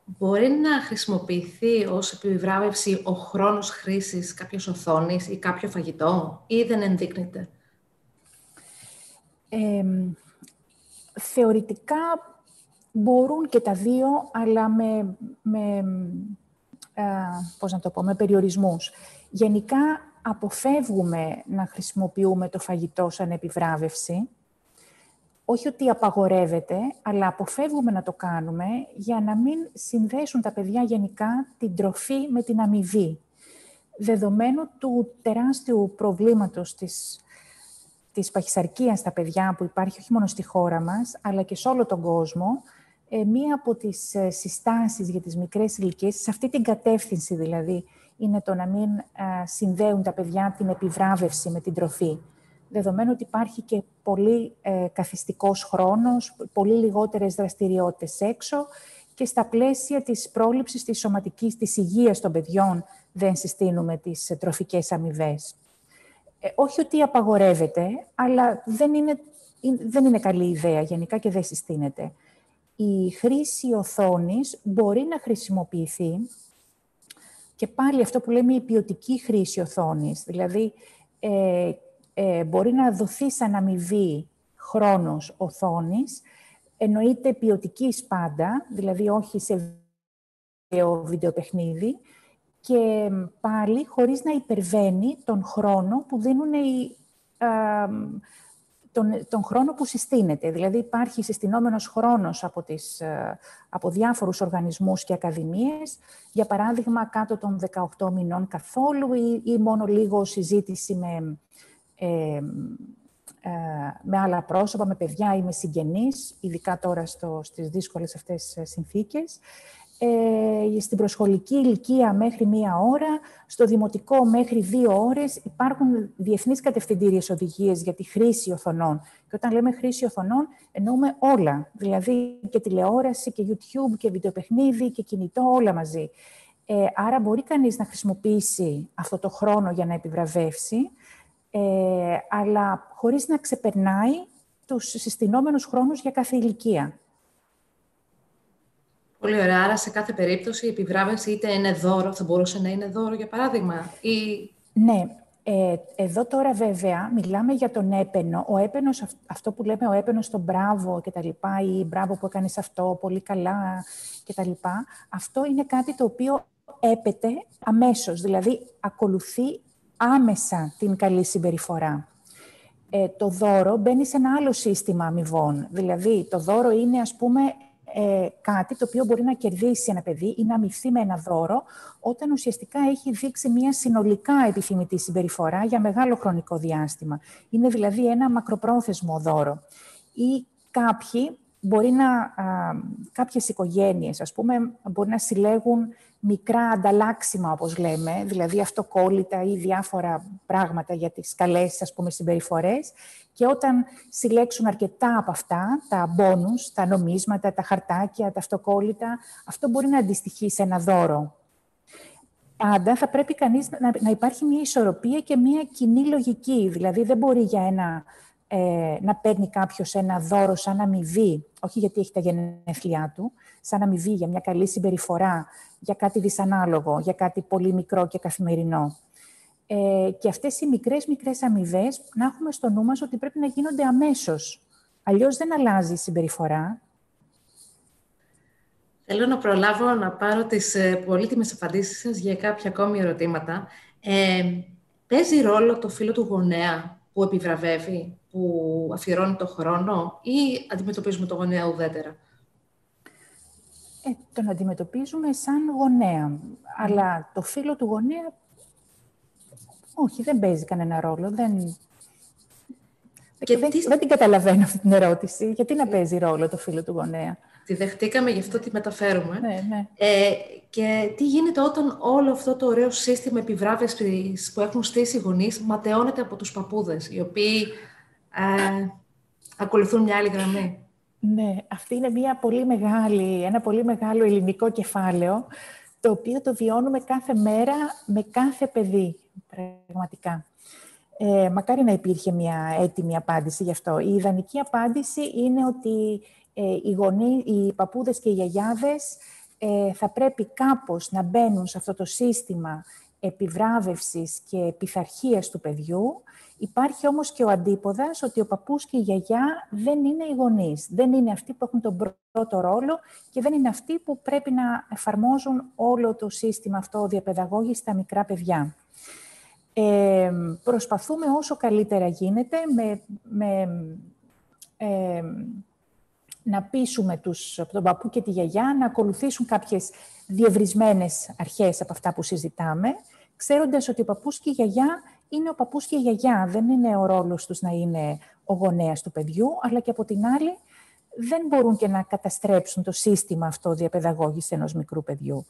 Μπορεί να χρησιμοποιηθεί ως επιβράβευση ο χρόνος χρήσης κάποιας οθόνης ή κάποιο φαγητό, ή δεν ενδείκνυται? Θεωρητικά μπορούν και τα δύο, αλλά με περιορισμούς. Γενικά, αποφεύγουμε να χρησιμοποιούμε το φαγητό σαν επιβράβευση. Όχι ότι απαγορεύεται, αλλά αποφεύγουμε να το κάνουμε για να μην συνδέσουν τα παιδιά γενικά την τροφή με την αμοιβή. Δεδομένου του τεράστιου προβλήματος της παχυσαρκίας στα παιδιά που υπάρχει όχι μόνο στη χώρα μας, αλλά και σε όλο τον κόσμο, μία από τις συστάσεις για τις μικρές ηλικίες, σε αυτή την κατεύθυνση δηλαδή, είναι το να μην συνδέουν τα παιδιά την επιβράβευση με την τροφή. Δεδομένου ότι υπάρχει και πολύ καθιστικός χρόνος, πολύ λιγότερες δραστηριότητες έξω και στα πλαίσια της πρόληψης της σωματικής, της υγείας των παιδιών δεν συστήνουμε τις τροφικές αμοιβές. Όχι ότι απαγορεύεται, αλλά δεν είναι καλή ιδέα γενικά και δεν συστήνεται. Η χρήση οθόνης μπορεί να χρησιμοποιηθεί και πάλι αυτό που λέμε η ποιοτική χρήση οθόνης, δηλαδή μπορεί να δοθεί σαν αμοιβή χρόνος οθόνης, εννοείται ποιοτικής πάντα, δηλαδή όχι σε βιντεοπαιχνίδι, και πάλι χωρίς να υπερβαίνει τον χρόνο που δίνουν τον χρόνο που συστήνεται. Δηλαδή υπάρχει συστηνόμενος χρόνος από διάφορους οργανισμούς και ακαδημίες, για παράδειγμα κάτω των 18 μηνών καθόλου ή μόνο λίγο συζήτηση με άλλα πρόσωπα, με παιδιά ή με συγγενείς, ειδικά τώρα στις δύσκολες αυτές συνθήκες. Στην προσχολική ηλικία μέχρι 1 ώρα, στο δημοτικό μέχρι 2 ώρες. Υπάρχουν διεθνείς κατευθυντήριες οδηγίες για τη χρήση οθονών. Και όταν λέμε χρήση οθονών, εννοούμε όλα. Δηλαδή και τηλεόραση και YouTube και βιντεοπαιχνίδι και κινητό, όλα μαζί. Άρα μπορεί κανείς να χρησιμοποιήσει αυτό το χρόνο για να επιβραβεύσει, αλλά χωρίς να ξεπερνάει τους συστηνόμενους χρόνους για κάθε ηλικία. Πολύ ωραία. Άρα, σε κάθε περίπτωση, η επιβράβευση είτε είναι δώρο, θα μπορούσε να είναι δώρο, για παράδειγμα, ή... Ναι. Εδώ τώρα, βέβαια, μιλάμε για τον έπαινο. Ο έπαινος, αυτό που λέμε ο έπαινος στο μπράβο και τα λοιπά, ή μπράβο που έκανες αυτό, πολύ καλά και τα λοιπά, αυτό είναι κάτι το οποίο έπεται αμέσως, δηλαδή ακολουθεί άμεσα την καλή συμπεριφορά. Το δώρο μπαίνει σε ένα άλλο σύστημα αμοιβών. Δηλαδή, το δώρο είναι, ας πούμε, κάτι το οποίο μπορεί να κερδίσει ένα παιδί ή να αμοιβθεί με ένα δώρο όταν ουσιαστικά έχει δείξει μια συνολικά επιθυμητή συμπεριφορά για μεγάλο χρονικό διάστημα. Είναι δηλαδή ένα μακροπρόθεσμο δώρο. Ή κάποιες οικογένειες, ας πούμε, μπορεί να συλλέγουν μικρά ανταλλάξιμα, όπως λέμε, δηλαδή αυτοκόλλητα ή διάφορα πράγματα για τις καλές, ας πούμε, συμπεριφορές. Και όταν συλλέξουν αρκετά από αυτά, τα μπόνους, τα νομίσματα, τα χαρτάκια, τα αυτοκόλλητα, αυτό μπορεί να αντιστοιχεί σε ένα δώρο. πάντα θα πρέπει κανείς να υπάρχει μια ισορροπία και μια κοινή λογική. Δηλαδή, δεν μπορεί να παίρνει κάποιος ένα δώρο σαν αμοιβή, όχι γιατί έχει τα γενέθλιά του, σαν αμοιβή για μια καλή συμπεριφορά, για κάτι δυσανάλογο, για κάτι πολύ μικρό και καθημερινό. Και αυτές οι μικρές αμοιβές να έχουμε στο νου μας ότι πρέπει να γίνονται αμέσως. Αλλιώς δεν αλλάζει η συμπεριφορά. Θέλω να προλάβω να πάρω τις πολύτιμες απαντήσεις σας για κάποια ακόμη ερωτήματα. Παίζει ρόλο το φύλο του γονέα που επιβραβεύει, που αφιερώνει το χρόνο, ή αντιμετωπίζουμε το γονέα ουδέτερα? Τον αντιμετωπίζουμε σαν γονέα. Αλλά το φύλο του γονέα, όχι, δεν παίζει κανένα ρόλο. Δεν την καταλαβαίνω αυτή την ερώτηση. Γιατί να παίζει ρόλο το φύλο του γονέα? Τη δεχτήκαμε, γι' αυτό τη μεταφέρουμε. Ναι. Και τι γίνεται όταν όλο αυτό το ωραίο σύστημα επιβράβευσης που έχουν στήσει οι γονείς ματαιώνεται από τους παππούδες, οι οποίοι ακολουθούν μια άλλη γραμμή? Ναι, αυτή είναι ένα πολύ μεγάλο ελληνικό κεφάλαιο, το οποίο το βιώνουμε κάθε μέρα με κάθε παιδί, πραγματικά. Μακάρι να υπήρχε μια έτοιμη απάντηση γι' αυτό. Η ιδανική απάντηση είναι ότι οι παππούδες και οι γιαγιάδες θα πρέπει κάπως να μπαίνουν σε αυτό το σύστημα επιβράβευσης και πειθαρχίας του παιδιού. Υπάρχει όμως και ο αντίποδας, ότι ο παππούς και η γιαγιά δεν είναι οι γονείς. Δεν είναι αυτοί που έχουν τον πρώτο ρόλο και δεν είναι αυτοί που πρέπει να εφαρμόζουν όλο το σύστημα αυτό διαπαιδαγώγησης στα μικρά παιδιά. Προσπαθούμε όσο καλύτερα γίνεται να πείσουμε τον παππού και τη γιαγιά να ακολουθήσουν κάποιες διευρισμένες αρχές από αυτά που συζητάμε, ξέροντας ότι ο παππούς και η γιαγιά είναι ο παππούς και η γιαγιά. Δεν είναι ο ρόλος τους να είναι ο γονέας του παιδιού, αλλά και από την άλλη δεν μπορούν και να καταστρέψουν το σύστημα αυτό διαπαιδαγώγησης ενός μικρού παιδιού.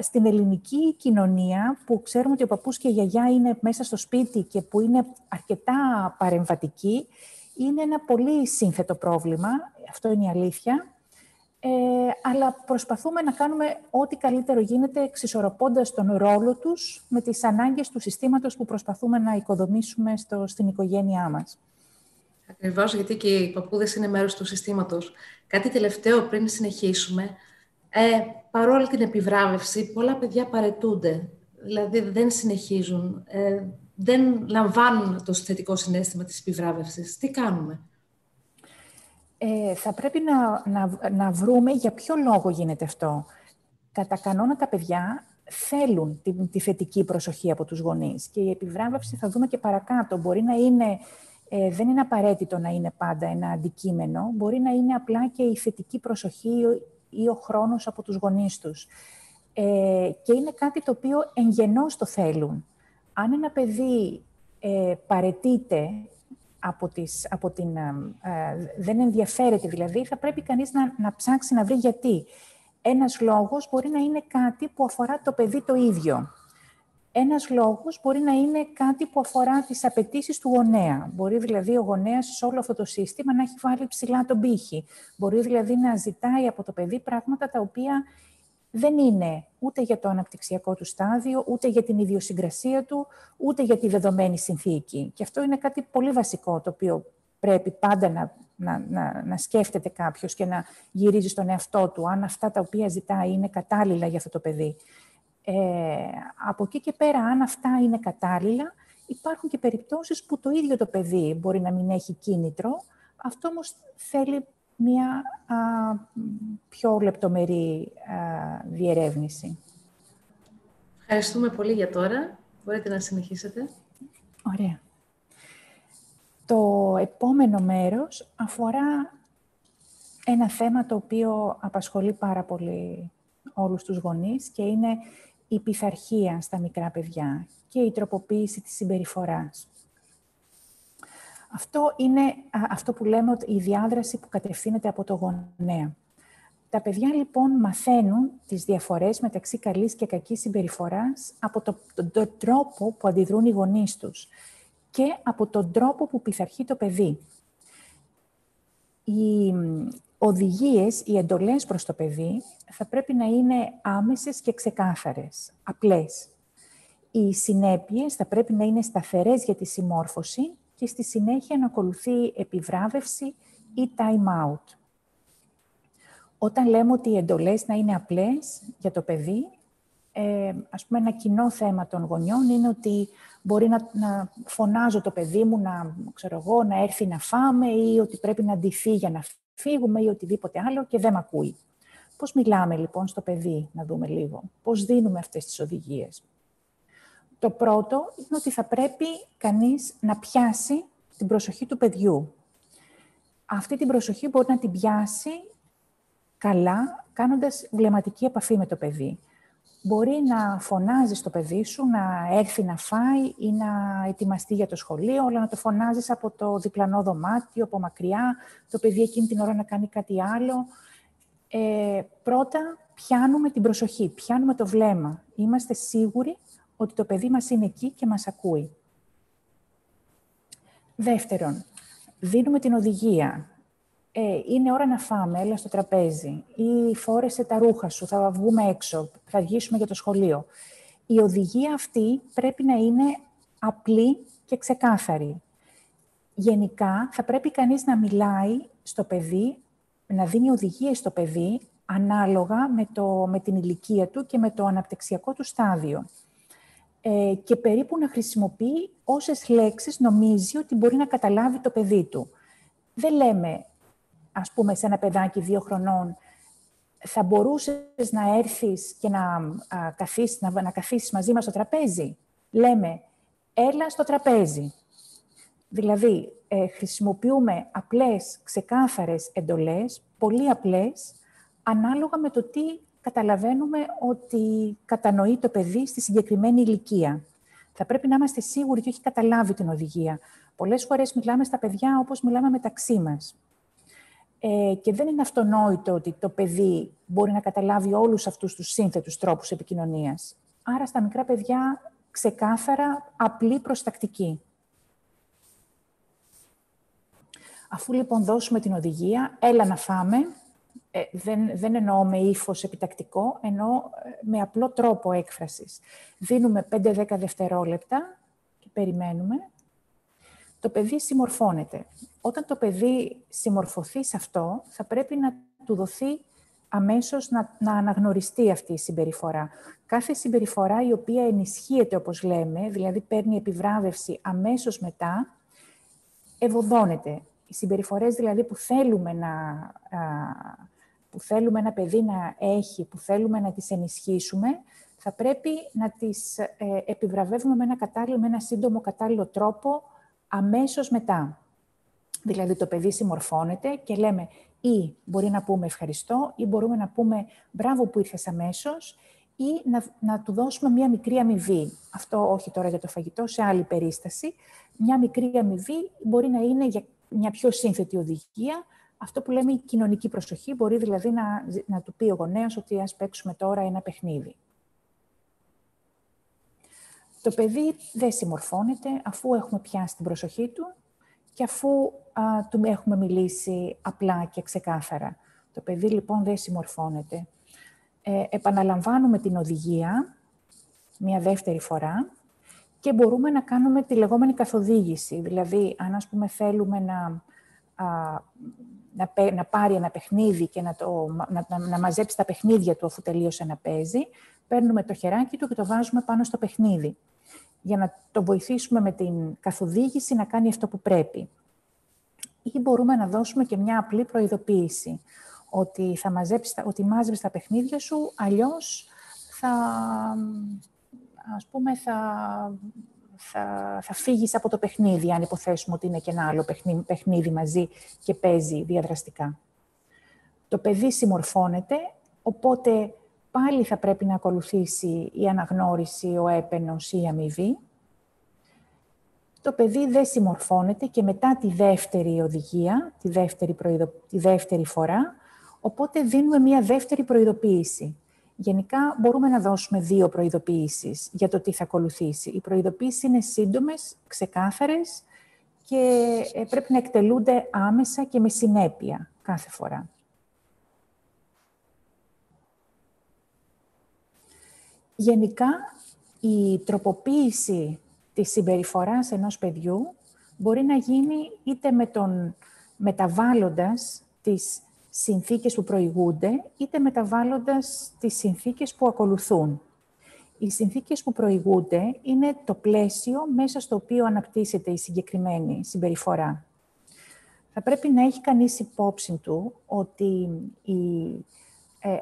Στην ελληνική κοινωνία, που ξέρουμε ότι ο παππούς και η γιαγιά είναι μέσα στο σπίτι και που είναι αρκετά παρεμβατικοί, είναι ένα πολύ σύνθετο πρόβλημα, αυτό είναι η αλήθεια, αλλά προσπαθούμε να κάνουμε ό,τι καλύτερο γίνεται, εξισορροπώντας τον ρόλο τους με τις ανάγκες του συστήματος που προσπαθούμε να οικοδομήσουμε στην οικογένειά μας. Ακριβώς, γιατί και οι παππούδες είναι μέρος του συστήματος. Κάτι τελευταίο πριν συνεχίσουμε. Παρόλη την επιβράβευση, πολλά παιδιά παραιτούνται. Δηλαδή δεν συνεχίζουν, δεν λαμβάνουν το θετικό συναίσθημα της επιβράβευσης. Τι κάνουμε? Θα πρέπει να βρούμε για ποιο λόγο γίνεται αυτό. Κατά κανόνα τα παιδιά θέλουν τη θετική προσοχή από τους γονείς και η επιβράβευση, θα δούμε και παρακάτω, μπορεί να είναι, δεν είναι απαραίτητο να είναι πάντα ένα αντικείμενο, μπορεί να είναι απλά και η θετική προσοχή ή ο χρόνος από τους γονείς τους. Και είναι κάτι το οποίο εγγενώς το θέλουν. Αν ένα παιδί παραιτείται δεν ενδιαφέρεται δηλαδή, θα πρέπει κανείς να ψάξει να βρει γιατί. Ένας λόγος μπορεί να είναι κάτι που αφορά το παιδί το ίδιο. Ένας λόγος μπορεί να είναι κάτι που αφορά τις απαιτήσεις του γονέα. Μπορεί δηλαδή ο γονέας σε όλο αυτό το σύστημα να έχει βάλει ψηλά τον πύχη. Μπορεί δηλαδή να ζητάει από το παιδί πράγματα τα οποία δεν είναι ούτε για το αναπτυξιακό του στάδιο, ούτε για την ιδιοσυγκρασία του, ούτε για τη δεδομένη συνθήκη. Και αυτό είναι κάτι πολύ βασικό, το οποίο πρέπει πάντα να σκέφτεται κάποιος και να γυρίζει στον εαυτό του, αν αυτά τα οποία ζητάει είναι κατάλληλα για αυτό το παιδί. Από εκεί και πέρα, αν αυτά είναι κατάλληλα, υπάρχουν και περιπτώσεις που το ίδιο το παιδί μπορεί να μην έχει κίνητρο. Αυτό όμως θέλει μια πιο λεπτομερή διερεύνηση. Ευχαριστούμε πολύ για τώρα. Μπορείτε να συνεχίσετε. Ωραία. Το επόμενο μέρος αφορά ένα θέμα το οποίο απασχολεί πάρα πολύ όλους τους γονείς και είναι η πειθαρχία στα μικρά παιδιά και η τροποποίηση της συμπεριφοράς. Αυτό είναι αυτό που λέμε ότι η διάδραση που κατευθύνεται από το γονέα. Τα παιδιά λοιπόν μαθαίνουν τις διαφορές μεταξύ καλής και κακής συμπεριφοράς από τον τρόπο που αντιδρούν οι γονείς τους και από τον τρόπο που πειθαρχεί το παιδί. οδηγίες, οι εντολές προς το παιδί θα πρέπει να είναι άμεσες και ξεκάθαρες, απλές. Οι συνέπειες θα πρέπει να είναι σταθερές για τη συμμόρφωση και στη συνέχεια να ακολουθεί επιβράβευση ή time out. Όταν λέμε ότι οι εντολές να είναι απλές για το παιδί, ας πούμε ένα κοινό θέμα των γονιών είναι ότι μπορεί να φωνάζω το παιδί μου να έρθει να φάμε ή ότι πρέπει να ντυθεί για να φύγουμε ή οτιδήποτε άλλο και δεν μ' ακούει. Πώς μιλάμε λοιπόν στο παιδί, να δούμε λίγο. Πώς δίνουμε αυτές τις οδηγίες. Το πρώτο είναι ότι θα πρέπει κανείς να πιάσει την προσοχή του παιδιού. Αυτή την προσοχή μπορεί να την πιάσει καλά, κάνοντας βλεμματική επαφή με το παιδί. Μπορεί να φωνάζεις το παιδί σου, να έρθει να φάει ή να ετοιμαστεί για το σχολείο, αλλά να το φωνάζεις από το διπλανό δωμάτιο, από μακριά, το παιδί εκείνη την ώρα να κάνει κάτι άλλο. Πρώτα, πιάνουμε την προσοχή, πιάνουμε το βλέμμα. Είμαστε σίγουροι ότι το παιδί μας είναι εκεί και μας ακούει. Δεύτερον, δίνουμε την οδηγία. Είναι ώρα να φάμε, έλα στο τραπέζι. Ή φόρεσε τα ρούχα σου, θα βγούμε έξω, θα αργήσουμε για το σχολείο. Η οδηγία αυτή πρέπει να είναι απλή και ξεκάθαρη. Γενικά, θα πρέπει κανείς να μιλάει στο παιδί, να δίνει οδηγίες στο παιδί, ανάλογα με την ηλικία του και με το αναπτυξιακό του στάδιο. Και περίπου να χρησιμοποιεί όσες λέξεις νομίζει ότι μπορεί να καταλάβει το παιδί του. Δεν λέμε, ας πούμε, σε ένα παιδάκι 2 χρονών, θα μπορούσες να έρθεις και να καθίσεις μαζί μας στο τραπέζι. Λέμε, έλα στο τραπέζι. Δηλαδή, χρησιμοποιούμε απλές, ξεκάθαρες εντολές, πολύ απλές, ανάλογα με το τι καταλαβαίνουμε ότι κατανοεί το παιδί στη συγκεκριμένη ηλικία. Θα πρέπει να είμαστε σίγουροι ότι έχει καταλάβει την οδηγία. Πολλές φορές μιλάμε στα παιδιά όπως μιλάμε μεταξύ μας. Και δεν είναι αυτονόητο ότι το παιδί μπορεί να καταλάβει όλους αυτούς τους σύνθετους τρόπους επικοινωνίας. Άρα, στα μικρά παιδιά, ξεκάθαρα, απλή προστακτική. Αφού λοιπόν δώσουμε την οδηγία, έλα να φάμε, δεν εννοώ με ύφος επιτακτικό, εννοώ με απλό τρόπο έκφρασης. Δίνουμε 5-10 δευτερόλεπτα και περιμένουμε. Το παιδί συμμορφώνεται. Όταν το παιδί συμμορφωθεί σε αυτό, θα πρέπει να του δοθεί αμέσως να αναγνωριστεί αυτή η συμπεριφορά. Κάθε συμπεριφορά η οποία ενισχύεται, όπως λέμε, δηλαδή παίρνει επιβράβευση αμέσως μετά, ευωδώνεται. Οι συμπεριφορές δηλαδή που θέλουμε ένα παιδί να έχει, που θέλουμε να τις ενισχύσουμε, θα πρέπει να τις επιβραβεύουμε με ένα σύντομο κατάλληλο τρόπο αμέσως μετά. Δηλαδή το παιδί συμμορφώνεται και λέμε ή μπορεί να πούμε ευχαριστώ ή μπορούμε να πούμε μπράβο που ήρθες αμέσως ή να του δώσουμε μια μικρή αμοιβή. Αυτό όχι τώρα για το φαγητό, σε άλλη περίσταση. Μια μικρή αμοιβή μπορεί να είναι για μια πιο σύνθετη οδηγία. Αυτό που λέμε η κοινωνική προσοχή, μπορεί δηλαδή να του πει ο γονέας ότι ας παίξουμε τώρα ένα παιχνίδι. Το παιδί δεν συμμορφώνεται αφού έχουμε πιάσει την προσοχή του και αφού του έχουμε μιλήσει απλά και ξεκάθαρα. Το παιδί λοιπόν δεν συμμορφώνεται. Επαναλαμβάνουμε την οδηγία μια δεύτερη φορά και μπορούμε να κάνουμε τη λεγόμενη καθοδήγηση. Δηλαδή, αν ας πούμε θέλουμε να πάρει ένα παιχνίδι και να μαζέψει τα παιχνίδια του αφού τελείωσε να παίζει, παίρνουμε το χεράκι του και το βάζουμε πάνω στο παιχνίδι, για να το βοηθήσουμε με την καθοδήγηση να κάνει αυτό που πρέπει. Ή μπορούμε να δώσουμε και μια απλή προειδοποίηση, ότι μάζεψες τα παιχνίδια σου, αλλιώς θα φύγεις από το παιχνίδι, αν υποθέσουμε ότι είναι και ένα άλλο παιχνίδι μαζί και παίζει διαδραστικά. Το παιδί συμμορφώνεται, οπότε πάλι θα πρέπει να ακολουθήσει η αναγνώριση, ο έπαινος ή η αμοιβή. Το παιδί δεν συμμορφώνεται και μετά τη δεύτερη οδηγία, τη δεύτερη φορά, οπότε δίνουμε μία δεύτερη προειδοποίηση. Γενικά μπορούμε να δώσουμε 2 προειδοποιήσεις για το τι θα ακολουθήσει. Οι προειδοποιήσεις είναι σύντομες, ξεκάθαρες και πρέπει να εκτελούνται άμεσα και με συνέπεια κάθε φορά. Γενικά, η τροποποίηση της συμπεριφοράς ενός παιδιού μπορεί να γίνει είτε μεταβάλλοντας τις συνθήκες που προηγούνται, είτε μεταβάλλοντας τις συνθήκες που ακολουθούν. Οι συνθήκες που προηγούνται είναι το πλαίσιο μέσα στο οποίο αναπτύσσεται η συγκεκριμένη συμπεριφορά. Θα πρέπει να έχει κανείς υπόψη του ότι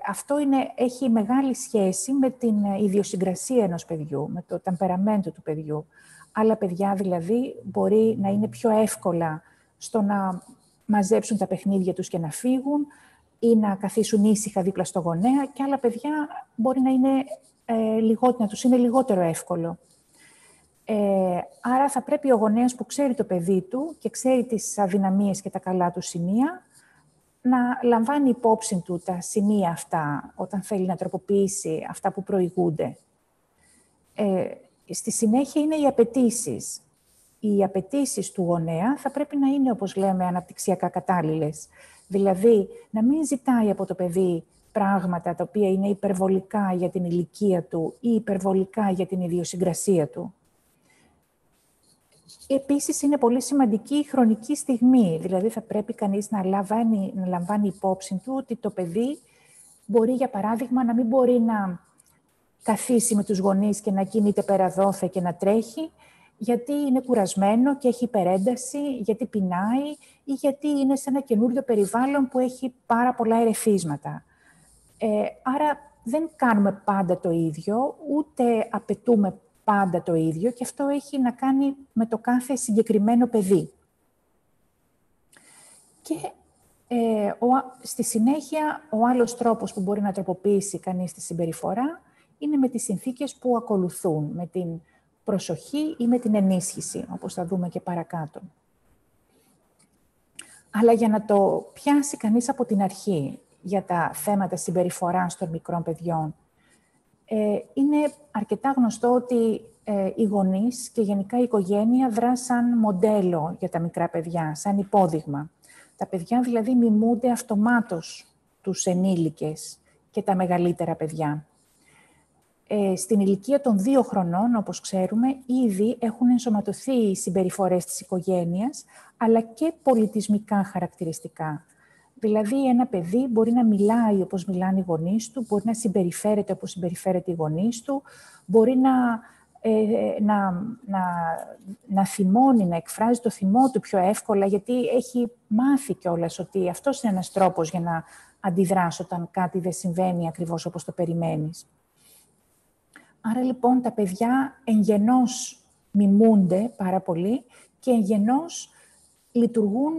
αυτό έχει μεγάλη σχέση με την ιδιοσυγκρασία ενός παιδιού, με το ταμπεραμέντο του παιδιού. Άλλα παιδιά δηλαδή μπορεί να είναι πιο εύκολα στο να μαζέψουν τα παιχνίδια τους και να φύγουν ή να καθίσουν ήσυχα δίπλα στο γονέα, και άλλα παιδιά μπορεί να τους είναι λιγότερο εύκολο. Άρα θα πρέπει ο γονέας που ξέρει το παιδί του και ξέρει τις αδυναμίες και τα καλά του σημεία να λαμβάνει υπόψη του τα σημεία αυτά όταν θέλει να τροποποιήσει αυτά που προηγούνται. Στη συνέχεια είναι οι απαιτήσεις. Οι απαιτήσεις του γονέα θα πρέπει να είναι, όπως λέμε, αναπτυξιακά κατάλληλες. Δηλαδή, να μην ζητάει από το παιδί πράγματα τα οποία είναι υπερβολικά για την ηλικία του ή υπερβολικά για την ιδιοσυγκρασία του. Επίσης, είναι πολύ σημαντική η χρονική στιγμή. Δηλαδή, θα πρέπει κανείς να λαμβάνει υπόψη του ότι το παιδί μπορεί, για παράδειγμα, να μην μπορεί να καθίσει με τους γονείς και να κινείται πέρα δόθε και να τρέχει, γιατί είναι κουρασμένο και έχει υπερένταση, γιατί πεινάει ή γιατί είναι σε ένα καινούριο περιβάλλον που έχει πάρα πολλά ερεθίσματα. Άρα, δεν κάνουμε πάντα το ίδιο, ούτε απαιτούμε πάντα το ίδιο, και αυτό έχει να κάνει με το κάθε συγκεκριμένο παιδί. Και στη συνέχεια, ο άλλος τρόπος που μπορεί να τροποποιήσει κανείς τη συμπεριφορά είναι με τις συνθήκες που ακολουθούν, με την προσοχή ή με την ενίσχυση, όπως θα δούμε και παρακάτω. Αλλά για να το πιάσει κανείς από την αρχή για τα θέματα συμπεριφοράς των μικρών παιδιών, είναι αρκετά γνωστό ότι οι γονείς και γενικά η οικογένεια δρά σαν μοντέλο για τα μικρά παιδιά, σαν υπόδειγμα. Τα παιδιά δηλαδή μιμούνται αυτομάτως τους ενήλικες και τα μεγαλύτερα παιδιά. Στην ηλικία των 2 χρονών, όπως ξέρουμε, ήδη έχουν ενσωματωθεί οι συμπεριφορές της οικογένειας, αλλά και πολιτισμικά χαρακτηριστικά. Δηλαδή, ένα παιδί μπορεί να μιλάει όπως μιλάνε οι γονείς του, μπορεί να συμπεριφέρεται όπως συμπεριφέρεται οι γονείς του, μπορεί να θυμώνει, να εκφράζει το θυμό του πιο εύκολα, γιατί έχει μάθει κιόλας ότι αυτός είναι ένας τρόπος για να αντιδράσει όταν κάτι δεν συμβαίνει ακριβώς όπως το περιμένεις. Άρα, λοιπόν, τα παιδιά εγγενώς μιμούνται πάρα πολύ και εγγενώς λειτουργούν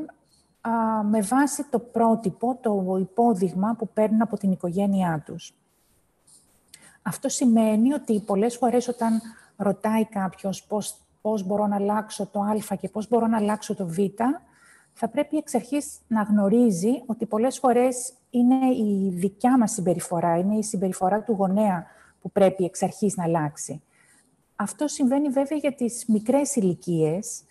με βάση το πρότυπο, το υπόδειγμα που παίρνουν από την οικογένειά τους. Αυτό σημαίνει ότι πολλές φορές όταν ρωτάει κάποιος πώς μπορώ να αλλάξω το α και πώς μπορώ να αλλάξω το β, θα πρέπει εξ αρχής να γνωρίζει ότι πολλές φορές είναι η δικιά μας συμπεριφορά, είναι η συμπεριφορά του γονέα που πρέπει εξ αρχής να αλλάξει. Αυτό συμβαίνει βέβαια για τις μικρές ηλικίες,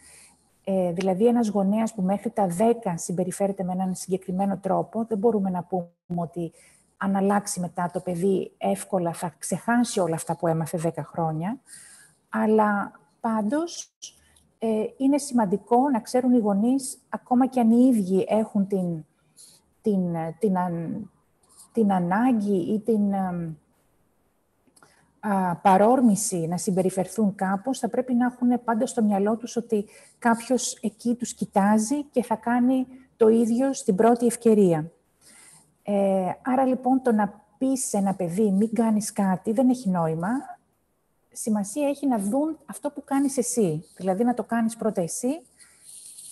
δηλαδή ένας γονέας που μέχρι τα 10 συμπεριφέρεται με έναν συγκεκριμένο τρόπο, δεν μπορούμε να πούμε ότι αν αλλάξει μετά το παιδί εύκολα θα ξεχάσει όλα αυτά που έμαθε 10 χρόνια, αλλά πάντως είναι σημαντικό να ξέρουν οι γονείς, ακόμα και αν οι ίδιοι έχουν την ανάγκη ή την παρόρμηση να συμπεριφερθούν κάπως, θα πρέπει να έχουν πάντα στο μυαλό τους ότι κάποιος εκεί τους κοιτάζει και θα κάνει το ίδιο στην πρώτη ευκαιρία. Άρα, λοιπόν, το να πεις σε ένα παιδί μην κάνεις κάτι δεν έχει νόημα. Σημασία έχει να δουν αυτό που κάνεις εσύ. Δηλαδή, να το κάνεις πρώτα εσύ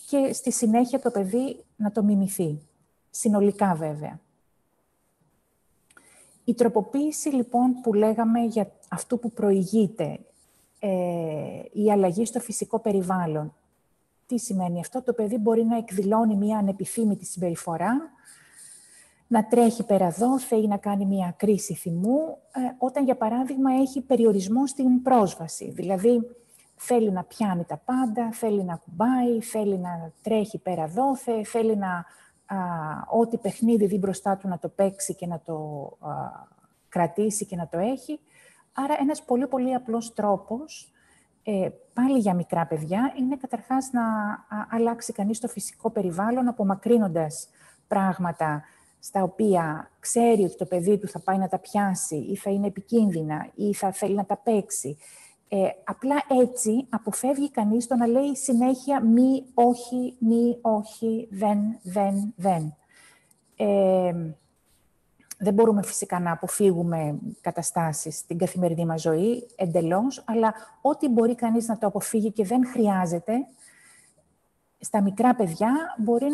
και στη συνέχεια το παιδί να το μιμηθεί. Συνολικά, βέβαια. Η τροποποίηση, λοιπόν, που λέγαμε για αυτό που προηγείται, η αλλαγή στο φυσικό περιβάλλον. Τι σημαίνει αυτό? Το παιδί μπορεί να εκδηλώνει μια ανεπιθύμητη συμπεριφορά, να τρέχει πέρα δόθε ή να κάνει μια κρίση θυμού, όταν, για παράδειγμα, έχει περιορισμό στην πρόσβαση. Δηλαδή, θέλει να πιάνει τα πάντα, θέλει να κουμπάει, θέλει να τρέχει πέρα δόθε, θέλει να ό,τι παιχνίδι δει μπροστά του να το παίξει και να το κρατήσει και να το έχει. Άρα ένας πολύ πολύ απλός τρόπος, πάλι για μικρά παιδιά, είναι καταρχάς να αλλάξει κανείς το φυσικό περιβάλλον, απομακρύνοντας πράγματα στα οποία ξέρει ότι το παιδί του θα πάει να τα πιάσει ή θα είναι επικίνδυνα ή θα θέλει να τα παίξει. Απλά έτσι αποφεύγει κανείς το να λέει συνέχεια μη, όχι, δεν. Δεν μπορούμε φυσικά να αποφύγουμε καταστάσεις στην καθημερινή μας ζωή εντελώς, αλλά ό,τι μπορεί κανείς να το αποφύγει και δεν χρειάζεται, στα μικρά παιδιά μπορεί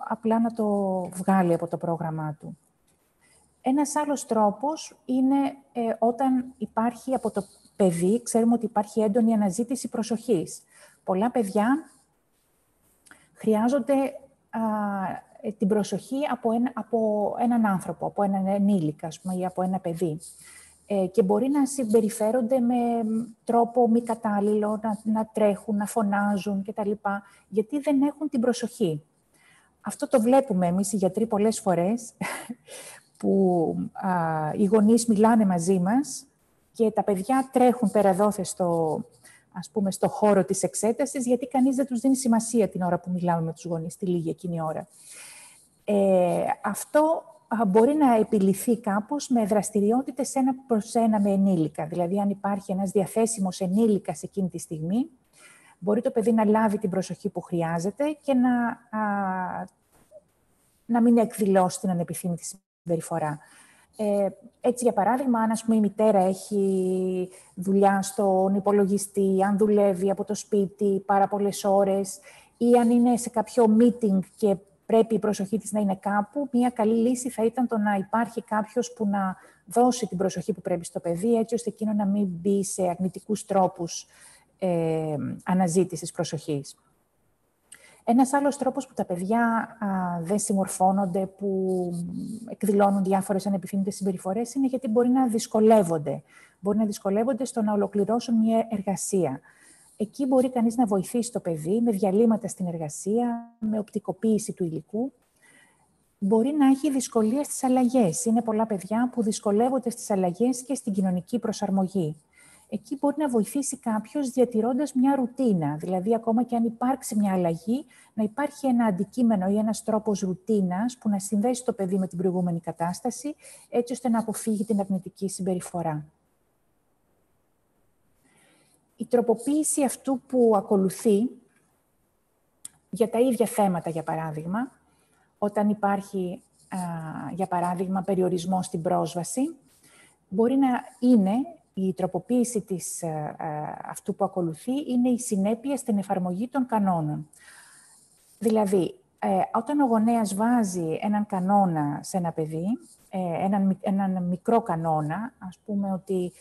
απλά να το βγάλει από το πρόγραμμά του. Ένας άλλος τρόπος είναι όταν υπάρχει από το παιδί, ξέρουμε ότι υπάρχει έντονη αναζήτηση προσοχής. Πολλά παιδιά χρειάζονται την προσοχή από έναν άνθρωπο, από έναν ενήλικα, ας πούμε, ή από ένα παιδί. Και μπορεί να συμπεριφέρονται με τρόπο μη κατάλληλο, να τρέχουν, να φωνάζουν κτλ. Γιατί δεν έχουν την προσοχή. Αυτό το βλέπουμε εμείς οι γιατροί πολλές φορές, που οι γονείς μιλάνε μαζί μας και τα παιδιά τρέχουν πέρα δόθε στο χώρο της εξέτασης, γιατί κανείς δεν τους δίνει σημασία την ώρα που μιλάμε με τους γονείς, τη λίγη εκείνη ώρα. Αυτό μπορεί να επιληθεί κάπως με δραστηριότητες ένα προς ένα με ενήλικα. Δηλαδή, αν υπάρχει ένας διαθέσιμος ενήλικας εκείνη τη στιγμή, μπορεί το παιδί να λάβει την προσοχή που χρειάζεται και να μην εκδηλώσει την ανεπιθύμητη συμπεριφορά. Έτσι, για παράδειγμα, αν η μητέρα έχει δουλειά στον υπολογιστή, αν δουλεύει από το σπίτι πάρα πολλές ώρες ή αν είναι σε κάποιο meeting και πρέπει η προσοχή της να είναι κάπου, μια καλή λύση θα ήταν το να υπάρχει κάποιος που να δώσει την προσοχή που πρέπει στο παιδί, έτσι ώστε εκείνο να μην μπει σε αρνητικούς τρόπους αναζήτησης προσοχής. Ένας άλλος τρόπος που τα παιδιά δεν συμμορφώνονται, που εκδηλώνουν διάφορες ανεπιθύμητες συμπεριφορές, είναι γιατί μπορεί να δυσκολεύονται. Μπορεί να δυσκολεύονται στο να ολοκληρώσουν μια εργασία. Εκεί μπορεί κανείς να βοηθήσει το παιδί με διαλύματα στην εργασία, με οπτικοποίηση του υλικού. Μπορεί να έχει δυσκολία στις αλλαγές. Είναι πολλά παιδιά που δυσκολεύονται στις αλλαγές και στην κοινωνική προσαρμογή. Εκεί μπορεί να βοηθήσει κάποιος διατηρώντας μια ρουτίνα. Δηλαδή, ακόμα και αν υπάρξει μια αλλαγή, να υπάρχει ένα αντικείμενο ή ένας τρόπος ρουτίνας που να συνδέσει το παιδί με την προηγούμενη κατάσταση, έτσι ώστε να αποφύγει την αρνητική συμπεριφορά. Η τροποποίηση αυτού που ακολουθεί, για τα ίδια θέματα, για παράδειγμα, όταν υπάρχει, για παράδειγμα, περιορισμό στην πρόσβαση, μπορεί να είναι η τροποποίηση αυτού που ακολουθεί, είναι η συνέπεια στην εφαρμογή των κανόνων. Δηλαδή, όταν ο γονέας βάζει έναν κανόνα σε ένα παιδί, έναν μικρό κανόνα, ας πούμε ότι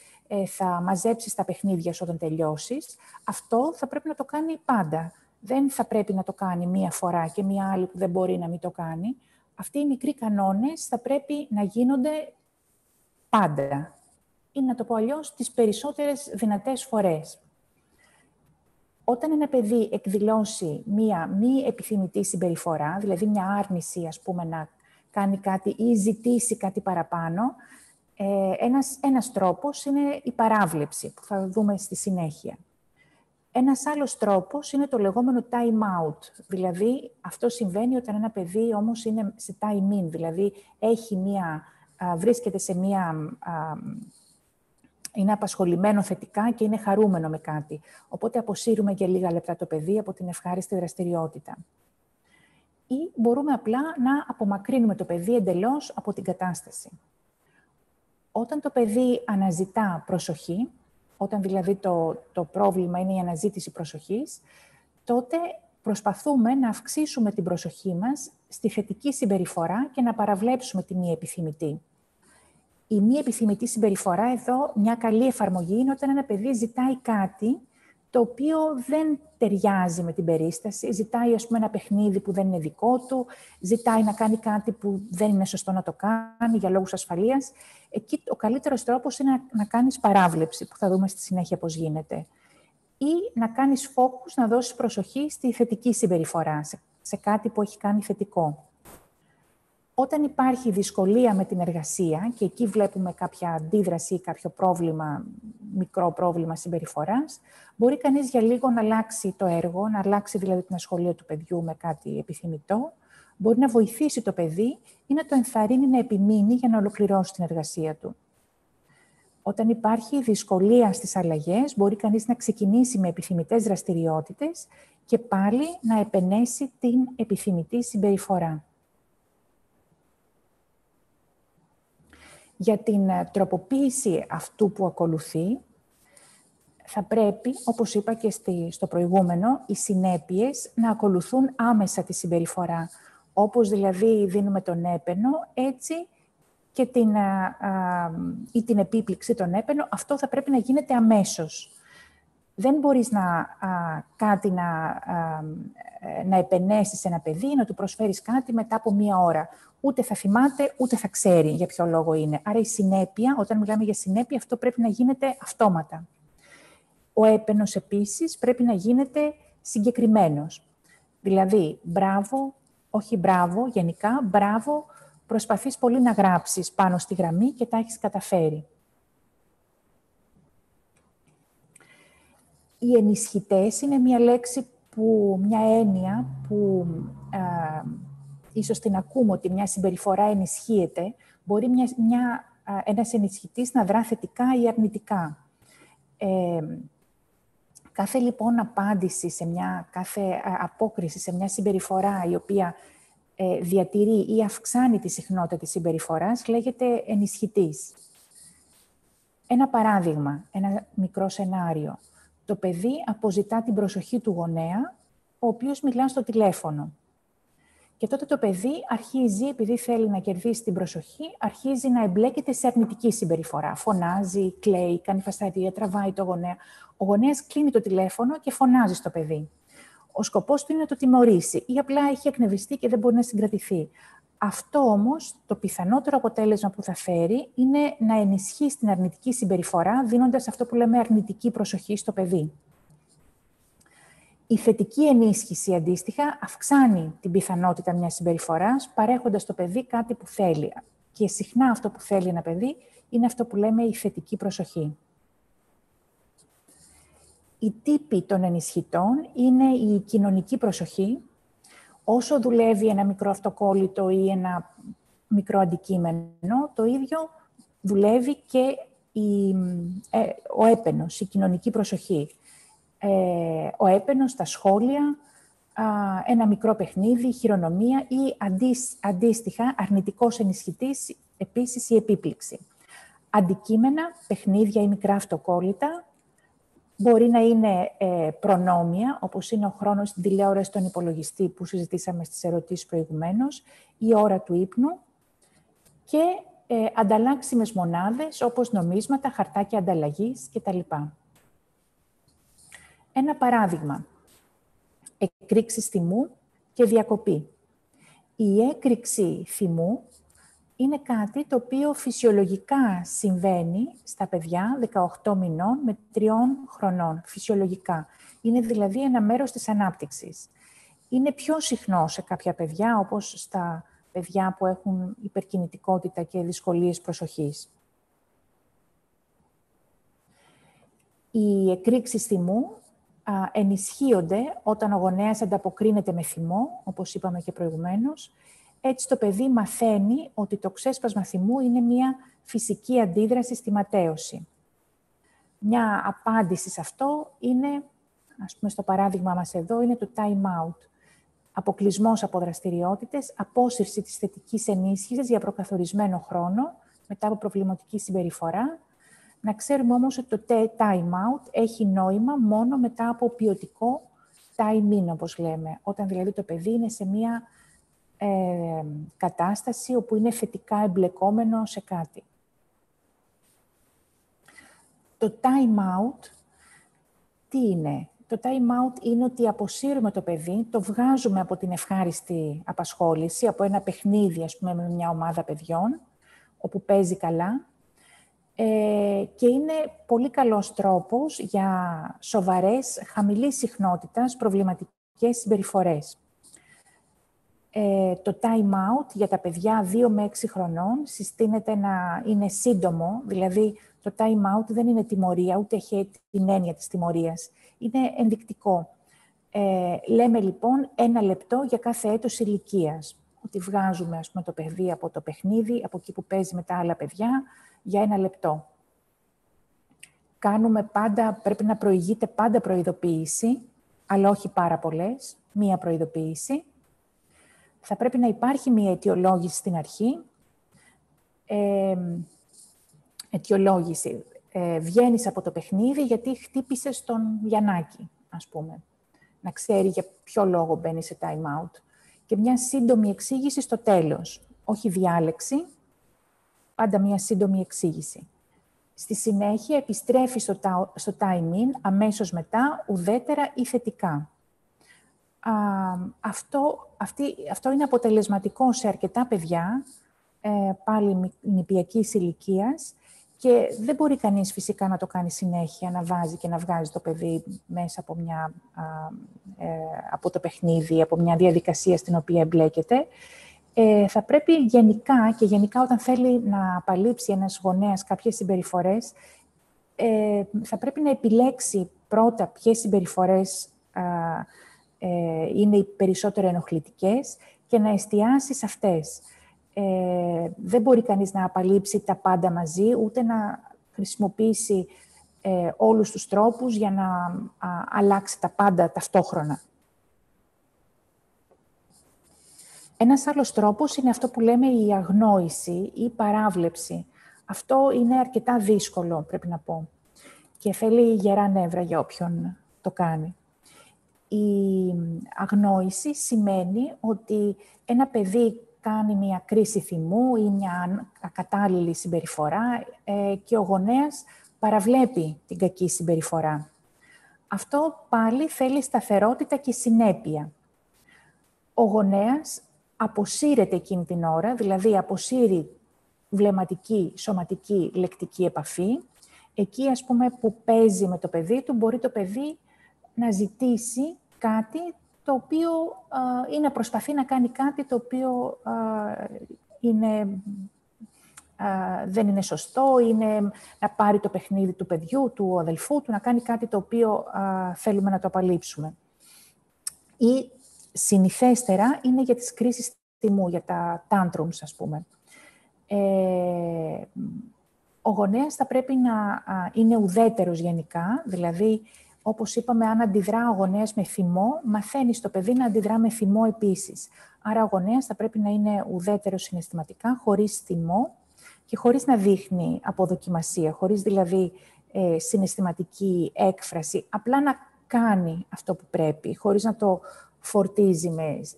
θα μαζέψεις τα παιχνίδια σου όταν τελειώσεις, αυτό θα πρέπει να το κάνει πάντα. Δεν θα πρέπει να το κάνει μία φορά και μία άλλη που δεν μπορεί να μην το κάνει. Αυτοί οι μικροί κανόνες θα πρέπει να γίνονται πάντα. Ή να το πω αλλιώς, τις περισσότερες δυνατές φορές. Όταν ένα παιδί εκδηλώσει μία μη επιθυμητή συμπεριφορά, δηλαδή μια άρνηση, ας πούμε, να κάνει κάτι ή ζητήσει κάτι παραπάνω, ένας τρόπος είναι η παράβλεψη, που θα δούμε στη συνέχεια. Ένας άλλος τρόπος είναι το λεγόμενο time out. Δηλαδή, αυτό συμβαίνει όταν ένα παιδί όμως είναι σε time in, δηλαδή βρίσκεται σε είναι απασχολημένο θετικά και είναι χαρούμενο με κάτι. Οπότε αποσύρουμε για λίγα λεπτά το παιδί από την ευχάριστη δραστηριότητα. Ή μπορούμε απλά να απομακρύνουμε το παιδί εντελώς από την κατάσταση. Όταν το παιδί αναζητά προσοχή, όταν δηλαδή το πρόβλημα είναι η αναζήτηση προσοχής, τότε προσπαθούμε να αυξήσουμε την προσοχή μας στη θετική συμπεριφορά και να παραβλέψουμε τη μη επιθυμητή. Η μη επιθυμητή συμπεριφορά εδώ, μια καλή εφαρμογή, είναι όταν ένα παιδί ζητάει κάτι το οποίο δεν ταιριάζει με την περίσταση, ζητάει, ας πούμε, ένα παιχνίδι που δεν είναι δικό του, ζητάει να κάνει κάτι που δεν είναι σωστό να το κάνει για λόγους ασφαλείας. Εκεί ο καλύτερος τρόπος είναι να κάνεις παράβλεψη, που θα δούμε στη συνέχεια πώς γίνεται. Ή να κάνεις focus, να δώσεις προσοχή στη θετική συμπεριφορά, σε κάτι που έχει κάνει θετικό. Όταν υπάρχει δυσκολία με την εργασία και εκεί βλέπουμε κάποια αντίδραση ή κάποιο πρόβλημα, μικρό πρόβλημα συμπεριφοράς, μπορεί κανείς για λίγο να αλλάξει το έργο, να αλλάξει δηλαδή την ασχολία του παιδιού με κάτι επιθυμητό, μπορεί να βοηθήσει το παιδί ή να το ενθαρρύνει να επιμείνει για να ολοκληρώσει την εργασία του. Όταν υπάρχει δυσκολία στις αλλαγές, μπορεί κανείς να ξεκινήσει με επιθυμητές δραστηριότητες και πάλι να επενέσει την επιθυμητή συμπεριφορά. Για την τροποποίηση αυτού που ακολουθεί, θα πρέπει, όπως είπα και στο προηγούμενο, οι συνέπειες να ακολουθούν άμεσα τη συμπεριφορά. Όπως δηλαδή δίνουμε τον έπαινο, έτσι και την επίπληξη των έπαινο, αυτό θα πρέπει να γίνεται αμέσως. Δεν μπορείς να επενέσεις ένα παιδί, να του προσφέρεις κάτι μετά από 1 ώρα. Ούτε θα θυμάται, ούτε θα ξέρει για ποιο λόγο είναι. Άρα η συνέπεια, όταν μιλάμε για συνέπεια, αυτό πρέπει να γίνεται αυτόματα. Ο έπαινος επίσης πρέπει να γίνεται συγκεκριμένος. Δηλαδή, μπράβο, όχι μπράβο, γενικά, μπράβο, προσπαθείς πολύ να γράψεις πάνω στη γραμμή και τα έχεις καταφέρει. Οι ενισχυτές είναι μια έννοια που ίσως την ακούμε ότι μια συμπεριφορά ενισχύεται, μπορεί ένας ενισχυτής να δρά θετικά ή αρνητικά. Κάθε λοιπόν απάντηση, κάθε απόκριση σε μια συμπεριφορά η οποία διατηρεί ή αυξάνει τη συχνότητα της συμπεριφοράς λέγεται ενισχυτής. Ένα παράδειγμα, ένα μικρό σενάριο. Το παιδί αποζητά την προσοχή του γονέα, ο οποίος μιλά στο τηλέφωνο. Και τότε το παιδί αρχίζει, επειδή θέλει να κερδίσει την προσοχή, αρχίζει να εμπλέκεται σε αρνητική συμπεριφορά. Φωνάζει, κλαίει, κάνει φασαρία, τραβάει το γονέα. Ο γονέας κλείνει το τηλέφωνο και φωνάζει στο παιδί. Ο σκοπός του είναι να το τιμωρήσει ή απλά έχει εκνευριστεί και δεν μπορεί να συγκρατηθεί. Αυτό όμως, το πιθανότερο αποτέλεσμα που θα φέρει είναι να ενισχύσει την αρνητική συμπεριφορά, δίνοντας αυτό που λέμε αρνητική προσοχή στο παιδί. Η θετική ενίσχυση, αντίστοιχα, αυξάνει την πιθανότητα μιας συμπεριφοράς, παρέχοντας στο παιδί κάτι που θέλει. Και συχνά αυτό που θέλει ένα παιδί είναι αυτό που λέμε η θετική προσοχή. Οι τύποι των ενισχυτών είναι η κοινωνική προσοχή. Όσο δουλεύει ένα μικρό αυτοκόλλητο ή ένα μικρό αντικείμενο, το ίδιο δουλεύει και ο έπαινος, η κοινωνική προσοχή. Ο έπαινος, τα σχόλια, ένα μικρό παιχνίδι, χειρονομία ή αντίστοιχα αρνητικός ενισχυτής, επίσης η επίπληξη. Αντικείμενα, παιχνίδια ή μικρά αυτοκόλλητα, μπορεί να είναι προνόμια, όπως είναι ο χρόνος στην τηλεόραση στον υπολογιστή που συζητήσαμε στις ερωτήσεις προηγουμένως, η ώρα του ύπνου και ανταλλάξιμες μονάδες όπως νομίσματα, χαρτάκια ανταλλαγής κτλ. Ένα παράδειγμα, εκρήξεις θυμού και διακοπή. Η έκρηξη θυμού είναι κάτι το οποίο φυσιολογικά συμβαίνει στα παιδιά 18 μηνών με 3 χρονών. Φυσιολογικά. Είναι δηλαδή ένα μέρος της ανάπτυξης. Είναι πιο συχνό σε κάποια παιδιά, όπως στα παιδιά που έχουν υπερκινητικότητα και δυσκολίες προσοχής. Οι εκρήξεις θυμού ενισχύονται όταν ο γονέας ανταποκρίνεται με θυμό, όπως είπαμε και προηγουμένως. Έτσι το παιδί μαθαίνει ότι το ξέσπασμα θυμού είναι μια φυσική αντίδραση στη ματέωση. Μια απάντηση σε αυτό είναι, ας πούμε στο παράδειγμα μας εδώ, είναι το time out. Αποκλεισμός από δραστηριότητες, απόσυρση της θετικής ενίσχυσης για προκαθορισμένο χρόνο, μετά από προβληματική συμπεριφορά. Να ξέρουμε όμως ότι το time out έχει νόημα μόνο μετά από ποιοτικό time in, όπως λέμε. Όταν δηλαδή το παιδί είναι σε μια κατάσταση όπου είναι θετικά εμπλεκόμενο σε κάτι. Το time out, τι είναι? Το time out είναι ότι αποσύρουμε το παιδί, το βγάζουμε από την ευχάριστη απασχόληση, από ένα παιχνίδι, ας πούμε, με μια ομάδα παιδιών, όπου παίζει καλά, και είναι πολύ καλός τρόπος για σοβαρές, χαμηλής συχνότητας, προβληματικές συμπεριφορές. Το time out για τα παιδιά 2 με 6 χρονών συστήνεται να είναι σύντομο, δηλαδή το time out δεν είναι τιμωρία, ούτε έχει την έννοια της τιμωρίας. Είναι ενδεικτικό. Λέμε λοιπόν 1 λεπτό για κάθε έτος ηλικίας. Ότι βγάζουμε, ας πούμε, το παιδί από το παιχνίδι, από εκεί που παίζει με τα άλλα παιδιά, για 1 λεπτό. Πρέπει να προηγείται πάντα προειδοποίηση, αλλά όχι πάρα πολλές, 1 προειδοποίηση. Θα πρέπει να υπάρχει 1 αιτιολόγηση στην αρχή. Αιτιολόγηση. Βγαίνεις από το παιχνίδι γιατί χτύπησες τον Γιαννάκη, ας πούμε. Να ξέρει για ποιο λόγο μπαίνει σε time out. Και 1 σύντομη εξήγηση στο τέλος. Όχι διάλεξη, πάντα 1 σύντομη εξήγηση. Στη συνέχεια επιστρέφει στο time in, αμέσως μετά, ουδέτερα ή θετικά. Αυτό είναι αποτελεσματικό σε αρκετά παιδιά, πάλι νηπιακής ηλικίας, και δεν μπορεί κανείς φυσικά να το κάνει συνέχεια, να βάζει και να βγάζει το παιδί μέσα από το παιχνίδι, από μια διαδικασία στην οποία εμπλέκεται. Θα πρέπει γενικά όταν θέλει να απαλείψει ένας γονέας κάποιες συμπεριφορές, θα πρέπει να επιλέξει πρώτα ποιες συμπεριφορές είναι οι περισσότερο ενοχλητικές και να εστιάσει σε αυτές. Δεν μπορεί κανείς να απαλείψει τα πάντα μαζί, ούτε να χρησιμοποιήσει όλους τους τρόπους για να αλλάξει τα πάντα ταυτόχρονα. Ένας άλλος τρόπος είναι αυτό που λέμε η αγνόηση ή παράβλεψη. Αυτό είναι αρκετά δύσκολο, πρέπει να πω, και θέλει γερά νεύρα για όποιον το κάνει. Η αγνόηση σημαίνει ότι ένα παιδί κάνει μια κρίση θυμού ή μια ακατάλληλη συμπεριφορά και ο γονέας παραβλέπει την κακή συμπεριφορά. Αυτό πάλι θέλει σταθερότητα και συνέπεια. Ο γονέας αποσύρεται εκείνη την ώρα, δηλαδή αποσύρει βλεμματική, σωματική, λεκτική επαφή. Εκεί, ας πούμε, που παίζει με το παιδί του, μπορεί το παιδί να ζητήσει κάτι το οποίο ή να προσπαθεί να κάνει κάτι το οποίο δεν είναι σωστό, είναι να πάρει το παιχνίδι του παιδιού, του αδελφού του, να κάνει κάτι το οποίο θέλουμε να το απαλείψουμε. Ή συνηθέστερα είναι για τις κρίσεις θυμού, για τα tantrums, ας πούμε. Ο γονέας θα πρέπει να είναι ουδέτερος γενικά, δηλαδή, όπως είπαμε, αν αντιδρά ο γονέας με θυμό, μαθαίνει στο παιδί να αντιδρά με θυμό επίσης. Άρα ο γονέας θα πρέπει να είναι ουδέτερος συναισθηματικά, χωρίς θυμό και χωρίς να δείχνει αποδοκιμασία, χωρίς δηλαδή συναισθηματική έκφραση, απλά να κάνει αυτό που πρέπει, χωρίς να το φορτίζει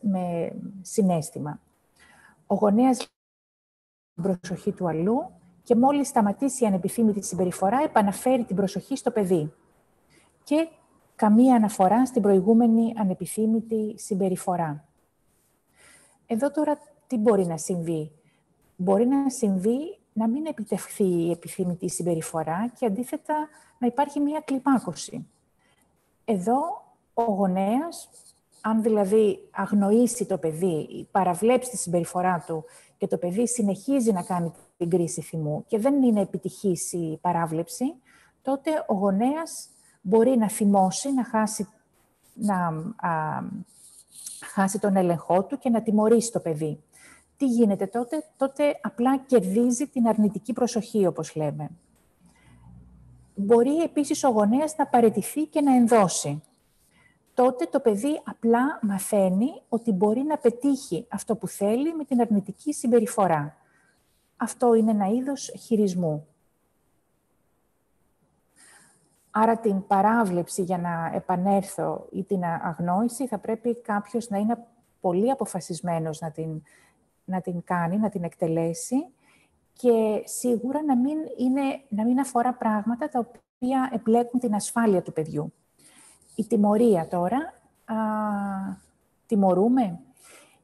με συναίσθημα. Ο γονέας την προσοχή του αλλού και μόλις σταματήσει η ανεπιθύμητη συμπεριφορά, επαναφέρει την προσοχή στο παιδί. Και καμία αναφορά στην προηγούμενη ανεπιθύμητη συμπεριφορά. Εδώ τώρα τι μπορεί να συμβεί? Μπορεί να συμβεί να μην επιτευχθεί η επιθύμητη συμπεριφορά και αντίθετα να υπάρχει μία κλιμάκωση. Εδώ ο γονέας, αν δηλαδή αγνοήσει το παιδί, παραβλέψει τη συμπεριφορά του και το παιδί συνεχίζει να κάνει την κρίση θυμού και δεν είναι επιτυχής η παράβλεψη, τότε ο γονέας μπορεί να θυμώσει, να χάσει τον έλεγχό του και να τιμωρήσει το παιδί. Τι γίνεται τότε? Τότε απλά κερδίζει την αρνητική προσοχή, όπως λέμε. Μπορεί επίσης ο γονέας να παραιτηθεί και να ενδώσει. Τότε το παιδί απλά μαθαίνει ότι μπορεί να πετύχει αυτό που θέλει με την αρνητική συμπεριφορά. Αυτό είναι ένα είδος χειρισμού. Άρα την παράβλεψη, για να επανέλθω, ή την αγνόηση, θα πρέπει κάποιος να είναι πολύ αποφασισμένος να την κάνει, να την εκτελέσει και σίγουρα να μην αφορά πράγματα τα οποία εμπλέκουν την ασφάλεια του παιδιού. Η τιμωρία τώρα, τιμωρούμε.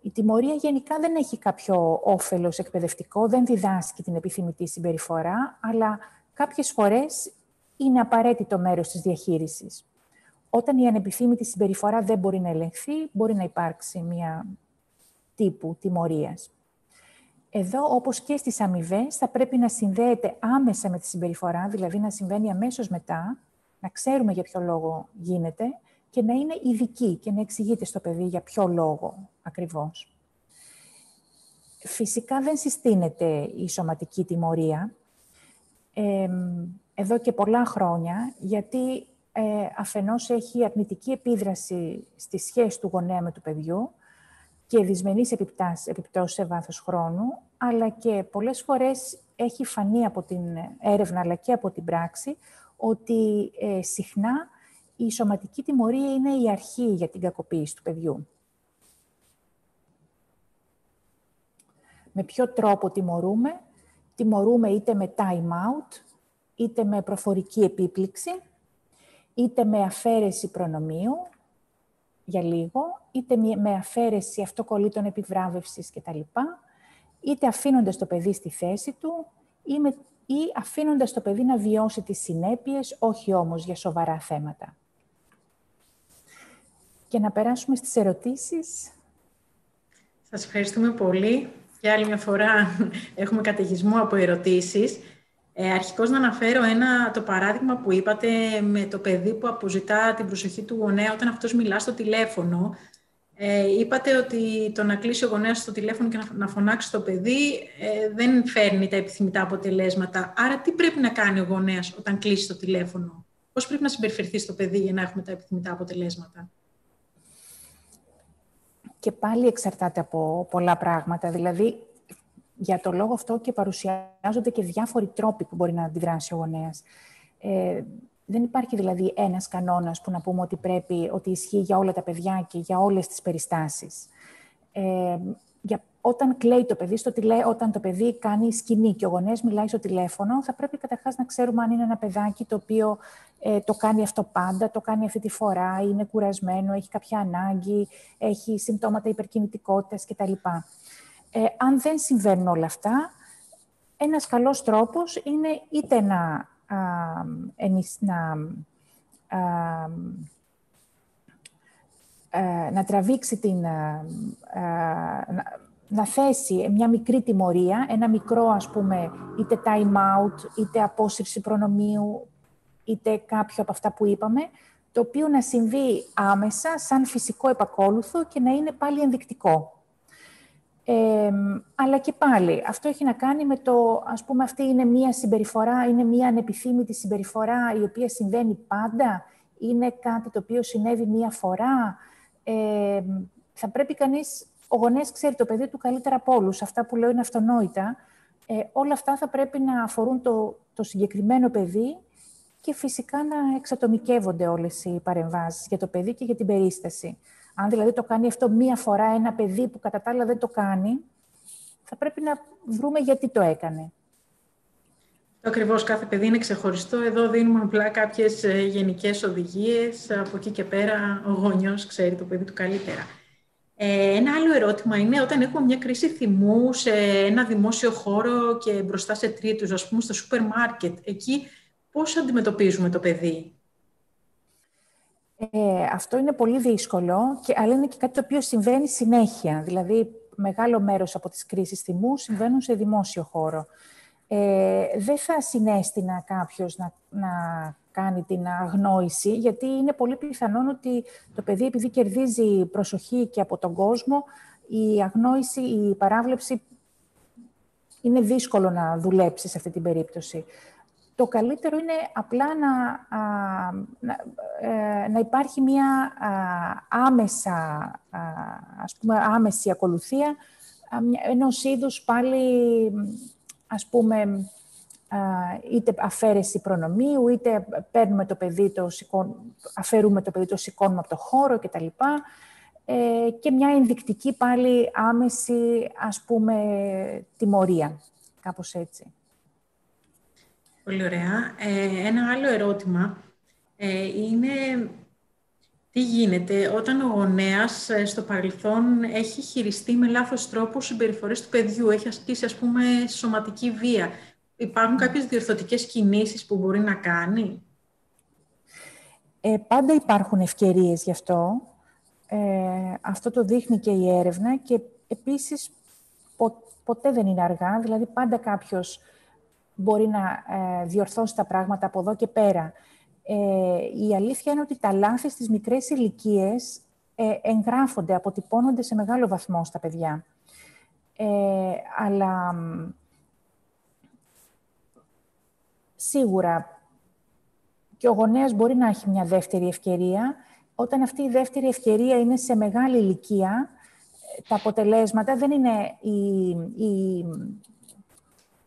Η τιμωρία γενικά δεν έχει κάποιο όφελος εκπαιδευτικό, δεν διδάσκει την επιθυμητή συμπεριφορά, αλλά κάποιες φορές είναι απαραίτητο μέρος της διαχείρισης. Όταν η ανεπιθύμητη συμπεριφορά δεν μπορεί να ελεγχθεί, μπορεί να υπάρξει μια τύπου τιμωρίας. Εδώ, όπως και στις αμοιβές, θα πρέπει να συνδέεται άμεσα με τη συμπεριφορά, δηλαδή να συμβαίνει αμέσως μετά, να ξέρουμε για ποιο λόγο γίνεται και να είναι ειδική και να εξηγείται στο παιδί για ποιο λόγο ακριβώς. Φυσικά δεν συστήνεται η σωματική τιμωρία εδώ και πολλά χρόνια, γιατί αφενός έχει αρνητική επίδραση στη σχέση του γονέα με του παιδιού και δυσμενείς επιπτώσεις σε βάθος χρόνου, αλλά και πολλές φορές έχει φανεί από την έρευνα αλλά και από την πράξη ότι συχνά η σωματική τιμωρία είναι η αρχή για την κακοποίηση του παιδιού. Με ποιο τρόπο τιμωρούμε? Τιμωρούμε είτε με time out, είτε με προφορική επίπληξη, είτε με αφαίρεση προνομίου για λίγο, είτε με αφαίρεση αυτοκολλήτων επιβράβευσης κτλ, είτε αφήνοντας το παιδί στη θέση του ή αφήνοντας το παιδί να βιώσει τις συνέπειες, όχι όμως για σοβαρά θέματα. Και να περάσουμε στις ερωτήσεις. Σας ευχαριστούμε πολύ. Και άλλη μια φορά έχουμε καταιγισμό από ερωτήσεις. Αρχικώς να αναφέρω το παράδειγμα που είπατε με το παιδί που αποζητά την προσοχή του γονέα όταν αυτός μιλά στο τηλέφωνο. Είπατε ότι το να κλείσει ο γονέας το τηλέφωνο και να φωνάξει το παιδί δεν φέρνει τα επιθυμητά αποτελέσματα. Άρα τι πρέπει να κάνει ο γονέας όταν κλείσει το τηλέφωνο? Πώς πρέπει να συμπεριφερθεί στο παιδί για να έχουμε τα επιθυμητά αποτελέσματα? Και πάλι εξαρτάται από πολλά πράγματα. Δηλαδή, για το λόγο αυτό και παρουσιάζονται και διάφοροι τρόποι που μπορεί να αντιδράσει ο γονέας. Δεν υπάρχει δηλαδή ένας κανόνας που να πούμε ότι ισχύει για όλα τα παιδιά και για όλες τις περιστάσεις. Όταν κλαίει το παιδί, όταν το παιδί κάνει σκηνή και ο γονέας μιλάει στο τηλέφωνο, θα πρέπει καταρχάς να ξέρουμε αν είναι ένα παιδάκι το οποίο το κάνει αυτό πάντα, το κάνει αυτή τη φορά, είναι κουρασμένο, έχει κάποια ανάγκη, έχει συμπτώματα υπερκινητικότητας κτλ. Αν δεν συμβαίνουν όλα αυτά, ένας καλός τρόπος είναι είτε να τραβήξει να θέσει μια μικρή τιμωρία, ένα μικρό, ας πούμε, είτε time out, είτε απόσυρση προνομίου, είτε κάποιο από αυτά που είπαμε, το οποίο να συμβεί άμεσα, σαν φυσικό επακόλουθο και να είναι πάλι ενδεικτικό. Αλλά και πάλι, αυτό έχει να κάνει με το, ας πούμε, αυτή είναι μία συμπεριφορά, είναι μία ανεπιθύμητη συμπεριφορά η οποία συμβαίνει πάντα, είναι κάτι το οποίο συνέβη μία φορά. Θα πρέπει ο γονέας ξέρει το παιδί του καλύτερα από όλους, αυτά που λέω είναι αυτονόητα. Όλα αυτά θα πρέπει να αφορούν το συγκεκριμένο παιδί και φυσικά να εξατομικεύονται όλες οι παρεμβάσεις για το παιδί και για την περίσταση. Αν δηλαδή το κάνει αυτό μία φορά ένα παιδί που κατά τα άλλα δεν το κάνει, θα πρέπει να βρούμε γιατί το έκανε. Ακριβώς, κάθε παιδί είναι ξεχωριστό. Εδώ δίνουμε απλά κάποιες γενικές οδηγίες. Από εκεί και πέρα ο γονιός ξέρει το παιδί του καλύτερα. Ένα άλλο ερώτημα είναι όταν έχουμε μια κρίση θυμού σε ένα δημόσιο χώρο και μπροστά σε τρίτους, ας πούμε στο σούπερ μάρκετ. Εκεί πώς αντιμετωπίζουμε το παιδί? Αυτό είναι πολύ δύσκολο, αλλά είναι και κάτι το οποίο συμβαίνει συνέχεια. Δηλαδή, μεγάλο μέρος από τις κρίσεις θυμού συμβαίνουν σε δημόσιο χώρο. Δεν θα συνέστηνα κάποιος να κάνει την αγνόηση, γιατί είναι πολύ πιθανόν ότι το παιδί, επειδή κερδίζει προσοχή και από τον κόσμο, η αγνόηση, η παράβλεψη είναι δύσκολο να δουλέψει σε αυτή την περίπτωση. Το καλύτερο είναι απλά να υπάρχει μια άμεση ακολουθία ενός είδους πάλι, ας πούμε, είτε αφαίρεση προνομίου, είτε παίρνουμε το παιδί, αφαιρούμε το παιδί, το σηκώνουμε από το χώρο κτλ. Και μια ενδεικτική πάλι άμεση, ας πούμε, τιμωρία. Κάπως έτσι. Πολύ ωραία. Ένα άλλο ερώτημα είναι τι γίνεται όταν ο γονέας στο παρελθόν έχει χειριστεί με λάθος τρόπο συμπεριφορές του παιδιού, έχει ασκήσει, ας πούμε, σωματική βία. Υπάρχουν κάποιες διορθωτικές κινήσεις που μπορεί να κάνει? Πάντα υπάρχουν ευκαιρίες γι' αυτό. Αυτό το δείχνει και η έρευνα και επίσης, ποτέ δεν είναι αργά, δηλαδή πάντα κάποιος μπορεί να διορθώσει τα πράγματα από εδώ και πέρα. Η αλήθεια είναι ότι τα λάθη στις μικρές ηλικίες εγγράφονται, αποτυπώνονται σε μεγάλο βαθμό στα παιδιά. Αλλά σίγουρα και ο γονέας μπορεί να έχει μια δεύτερη ευκαιρία. Όταν αυτή η δεύτερη ευκαιρία είναι σε μεγάλη ηλικία, τα αποτελέσματα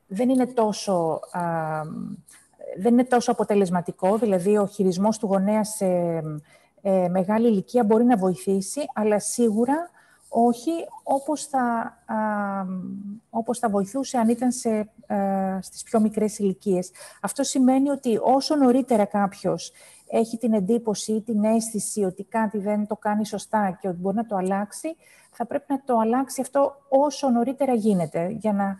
δεν είναι τόσο αποτελεσματικό, δηλαδή ο χειρισμός του γονέα σε μεγάλη ηλικία μπορεί να βοηθήσει, αλλά σίγουρα όχι όπως θα βοηθούσε αν ήταν στις πιο μικρές ηλικίες. Αυτό σημαίνει ότι όσο νωρίτερα κάποιος έχει την εντύπωση ή την αίσθηση ότι κάτι δεν το κάνει σωστά και ότι μπορεί να το αλλάξει, θα πρέπει να το αλλάξει αυτό όσο νωρίτερα γίνεται, για να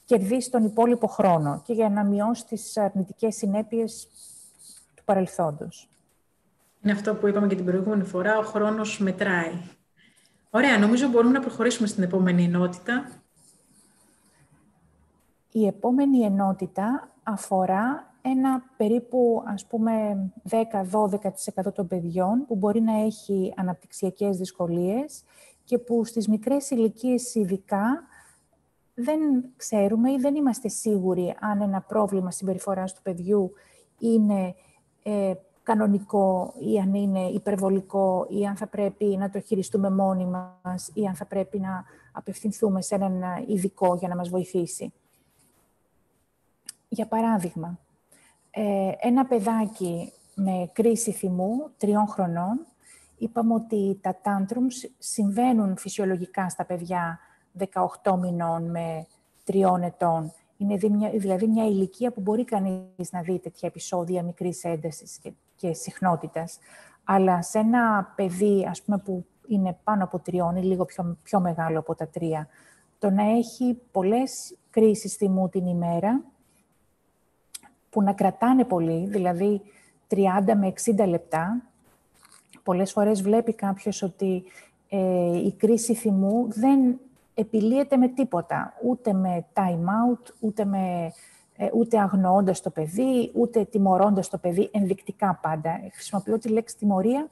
κερδίσει τον υπόλοιπο χρόνο και για να μειώσει τις αρνητικές συνέπειες του παρελθόντος. Είναι αυτό που είπαμε και την προηγούμενη φορά, ο χρόνος μετράει. Ωραία, νομίζω μπορούμε να προχωρήσουμε στην επόμενη ενότητα. Η επόμενη ενότητα αφορά ένα περίπου, 10-12% των παιδιών που μπορεί να έχει αναπτυξιακές δυσκολίες και που στις μικρές ηλικίες ειδικά δεν ξέρουμε ή δεν είμαστε σίγουροι αν ένα πρόβλημα συμπεριφοράς του παιδιού είναι κανονικό ή αν είναι υπερβολικό ή αν θα πρέπει να το χειριστούμε μόνοι μας ή αν θα πρέπει να απευθυνθούμε σε έναν ειδικό για να μας βοηθήσει. Για παράδειγμα, ένα παιδάκι με κρίση θυμού 3 χρονών, είπαμε ότι τα tantrums συμβαίνουν φυσιολογικά στα παιδιά 18 μηνών με 3 ετών. Είναι δηλαδή μια ηλικία που μπορεί κανείς να δει τέτοια επεισόδια μικρής έντασης και συχνότητας. Αλλά σε ένα παιδί, που είναι πάνω από 3 ή λίγο πιο μεγάλο από τα 3, το να έχει πολλές κρίσεις θυμού την ημέρα, που να κρατάνε πολύ, δηλαδή 30 με 60 λεπτά. Πολλές φορές βλέπει κάποιος ότι η κρίση θυμού δεν επιλύεται με τίποτα, ούτε με time out, ούτε αγνοώντας το παιδί, ούτε τιμωρώντας το παιδί, ενδεικτικά πάντα. Χρησιμοποιώ τη λέξη τιμωρία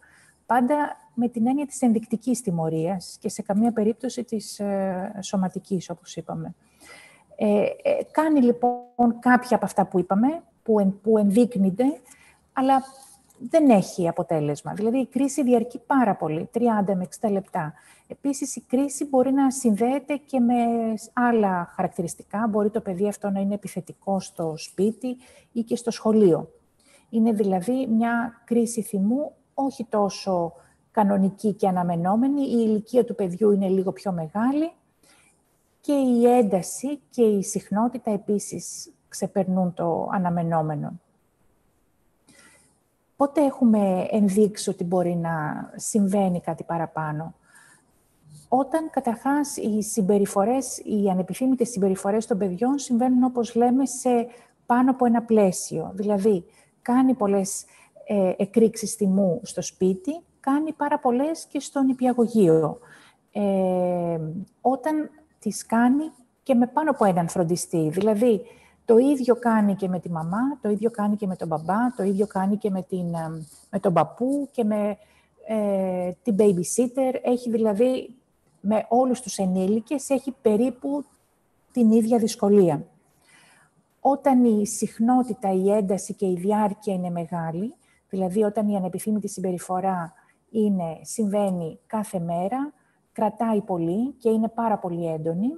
πάντα με την έννοια της ενδεικτικής τιμωρίας και σε καμία περίπτωση της σωματικής, όπως είπαμε. Κάνει λοιπόν κάποια από αυτά που είπαμε, που ενδείκνυνται, αλλά δεν έχει αποτέλεσμα. Δηλαδή η κρίση διαρκεί πάρα πολύ, 30 με 60 λεπτά. Επίσης η κρίση μπορεί να συνδέεται και με άλλα χαρακτηριστικά. Μπορεί το παιδί αυτό να είναι επιθετικό στο σπίτι ή και στο σχολείο. Είναι δηλαδή μια κρίση θυμού όχι τόσο κανονική και αναμενόμενη. Η ηλικία του παιδιού είναι λίγο πιο μεγάλη και η ένταση και η συχνότητα επίσης ξεπερνούν το αναμενόμενο. Πότε έχουμε ενδείξει ότι μπορεί να συμβαίνει κάτι παραπάνω? Όταν καταρχάς οι ανεπιθύμητες συμπεριφορές των παιδιών συμβαίνουν, όπως λέμε, σε πάνω από ένα πλαίσιο. Δηλαδή, κάνει πολλές εκρήξεις θυμού στο σπίτι, κάνει πάρα πολλές και στο νηπιαγωγείο. Όταν τις κάνει και με πάνω από έναν φροντιστή. Δηλαδή, το ίδιο κάνει και με τη μαμά, το ίδιο κάνει και με τον μπαμπά, το ίδιο κάνει και με τον παππού και με την babysitter. Έχει δηλαδή, με όλους τους ενήλικες, έχει περίπου την ίδια δυσκολία. Όταν η συχνότητα, η ένταση και η διάρκεια είναι μεγάλη, δηλαδή όταν η ανεπιθύμητη συμπεριφορά συμβαίνει κάθε μέρα, κρατάει πολύ και είναι πάρα πολύ έντονη,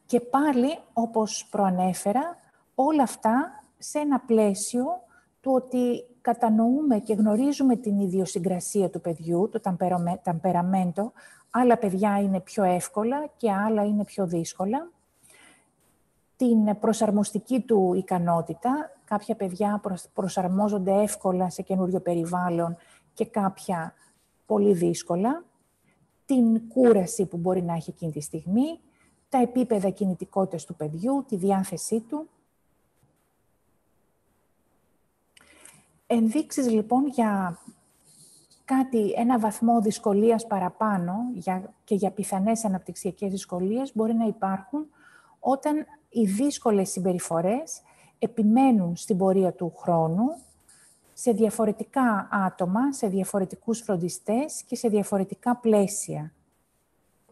και πάλι, όπως προανέφερα, όλα αυτά σε ένα πλαίσιο του ότι κατανοούμε και γνωρίζουμε την ιδιοσυγκρασία του παιδιού, το ταμπεραμέντο. Άλλα παιδιά είναι πιο εύκολα και άλλα είναι πιο δύσκολα. Την προσαρμοστική του ικανότητα. Κάποια παιδιά προσαρμόζονται εύκολα σε καινούριο περιβάλλον και κάποια πολύ δύσκολα. Την κούραση που μπορεί να έχει εκείνη τη στιγμή. Τα επίπεδα κινητικότητας του παιδιού, τη διάθεσή του. Ενδείξεις λοιπόν για ένα βαθμό δυσκολίας παραπάνω και για πιθανές αναπτυξιακές δυσκολίες μπορεί να υπάρχουν όταν οι δύσκολες συμπεριφορές επιμένουν στην πορεία του χρόνου σε διαφορετικά άτομα, σε διαφορετικούς φροντιστές και σε διαφορετικά πλαίσια.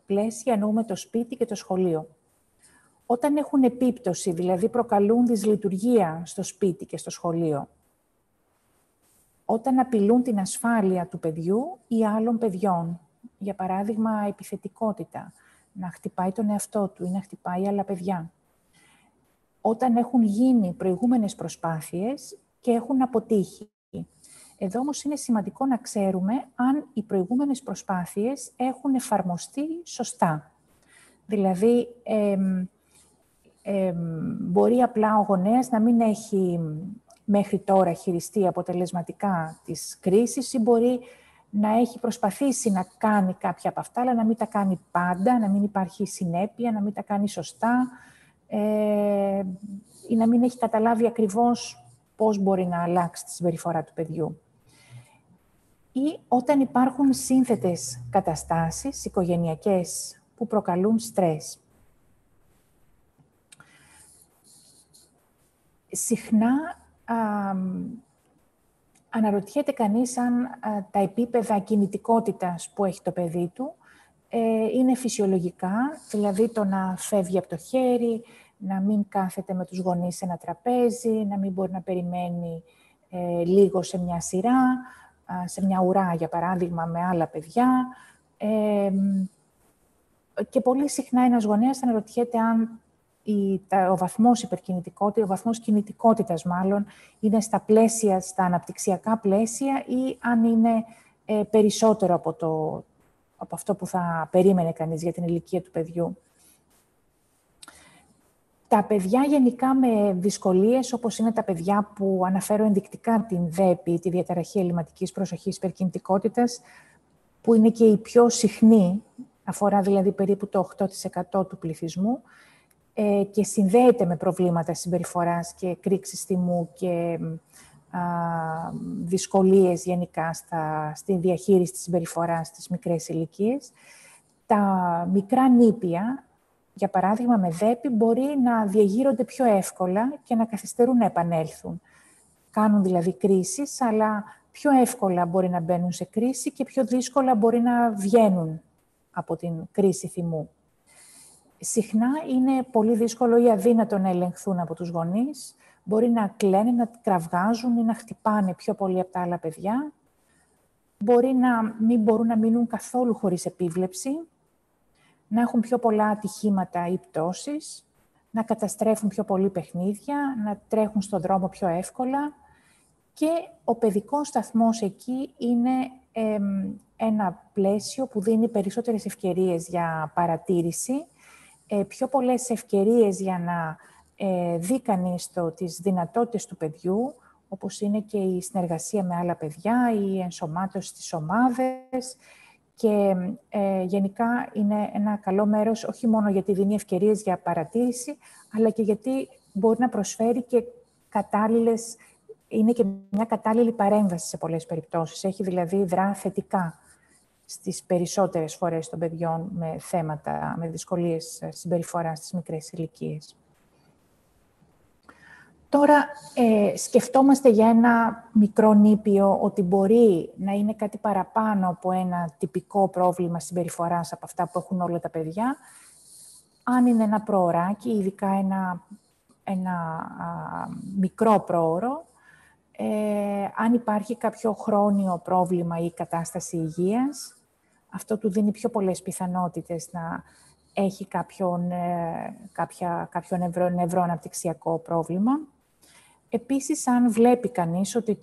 Πλαίσια εννοούμε το σπίτι και το σχολείο. Όταν έχουν επίπτωση, δηλαδή προκαλούν δυσλειτουργία στο σπίτι και στο σχολείο, όταν απειλούν την ασφάλεια του παιδιού ή άλλων παιδιών, για παράδειγμα επιθετικότητα, να χτυπάει τον εαυτό του ή να χτυπάει άλλα παιδιά, όταν έχουν γίνει προηγούμενες προσπάθειες και έχουν αποτύχει. Εδώ όμως είναι σημαντικό να ξέρουμε αν οι προηγούμενες προσπάθειες έχουν εφαρμοστεί σωστά. Δηλαδή, μπορεί απλά ο γονέας να μην έχει μέχρι τώρα χειριστεί αποτελεσματικά τις κρίσεις ή μπορεί να έχει προσπαθήσει να κάνει κάποια από αυτά, αλλά να μην τα κάνει πάντα, να μην υπάρχει συνέπεια, να μην τα κάνει σωστά ή να μην έχει καταλάβει ακριβώς πώς μπορεί να αλλάξει τη συμπεριφορά του παιδιού. Ή όταν υπάρχουν σύνθετες καταστάσεις οικογενειακές που προκαλούν στρες. Συχνά αναρωτιέται κανείς αν τα επίπεδα κινητικότητας που έχει το παιδί του είναι φυσιολογικά, δηλαδή το να φεύγει από το χέρι, να μην κάθεται με τους γονείς σε ένα τραπέζι, να μην μπορεί να περιμένει λίγο σε μια σειρά, σε μια ουρά, για παράδειγμα, με άλλα παιδιά. Και πολύ συχνά ένας γονέας αναρωτιέται αν ο βαθμός υπερκινητικότητας, ο βαθμός κινητικότητας μάλλον, είναι στα αναπτυξιακά πλαίσια ή αν είναι περισσότερο από αυτό που θα περίμενε κανείς για την ηλικία του παιδιού. Τα παιδιά γενικά με δυσκολίες, όπως είναι τα παιδιά που αναφέρω ενδεικτικά την ΔΕΠΗ, τη διαταραχή ελλειμματικής προσοχής υπερκινητικότητας, που είναι και η πιο συχνή, αφορά δηλαδή περίπου το 8% του πληθυσμού, και συνδέεται με προβλήματα συμπεριφοράς και κρίξης θυμού και δυσκολίες γενικά στη διαχείριση της συμπεριφοράς στις μικρές ηλικίες. Τα μικρά νήπια, για παράδειγμα με ΔΕΠΗ, μπορεί να διαγείρονται πιο εύκολα και να καθυστερούν να επανέλθουν. Κάνουν δηλαδή κρίσεις, αλλά πιο εύκολα μπορεί να μπαίνουν σε κρίση και πιο δύσκολα μπορεί να βγαίνουν από την κρίση θυμού. Συχνά είναι πολύ δύσκολο ή αδύνατο να ελεγχθούν από τους γονείς. Μπορεί να κλαίνε, να κραυγάζουν ή να χτυπάνε πιο πολύ από τα άλλα παιδιά. Μπορεί να μην μπορούν να μείνουν καθόλου χωρίς επίβλεψη, να έχουν πιο πολλά ατυχήματα ή πτώσεις, να καταστρέφουν πιο πολύ παιχνίδια, να τρέχουν στον δρόμο πιο εύκολα. Και ο παιδικός σταθμός εκεί είναι ένα πλαίσιο που δίνει περισσότερες ευκαιρίες για παρατήρηση, πιο πολλές ευκαιρίες για να δει κανείς τις δυνατότητες του παιδιού, όπως είναι και η συνεργασία με άλλα παιδιά, η ενσωμάτωση στις ομάδες και γενικά είναι ένα καλό μέρος, όχι μόνο γιατί δίνει ευκαιρίες για παρατήρηση, αλλά και γιατί μπορεί να προσφέρει και είναι και μια κατάλληλη παρέμβαση σε πολλές περιπτώσεις. Έχει δηλαδή δρά θετικά στις περισσότερες φορές των παιδιών με θέματα, με δυσκολίες συμπεριφοράς στις μικρές ηλικίες. Τώρα, σκεφτόμαστε για ένα μικρό νήπιο ότι μπορεί να είναι κάτι παραπάνω από ένα τυπικό πρόβλημα συμπεριφοράς από αυτά που έχουν όλα τα παιδιά. Αν είναι ένα προωράκι, ειδικά ένα μικρό πρόωρο, αν υπάρχει κάποιο χρόνιο πρόβλημα ή κατάσταση υγείας, αυτό του δίνει πιο πολλές πιθανότητες να έχει κάποιο νευροαναπτυξιακό πρόβλημα. Επίσης, αν βλέπει κανείς ότι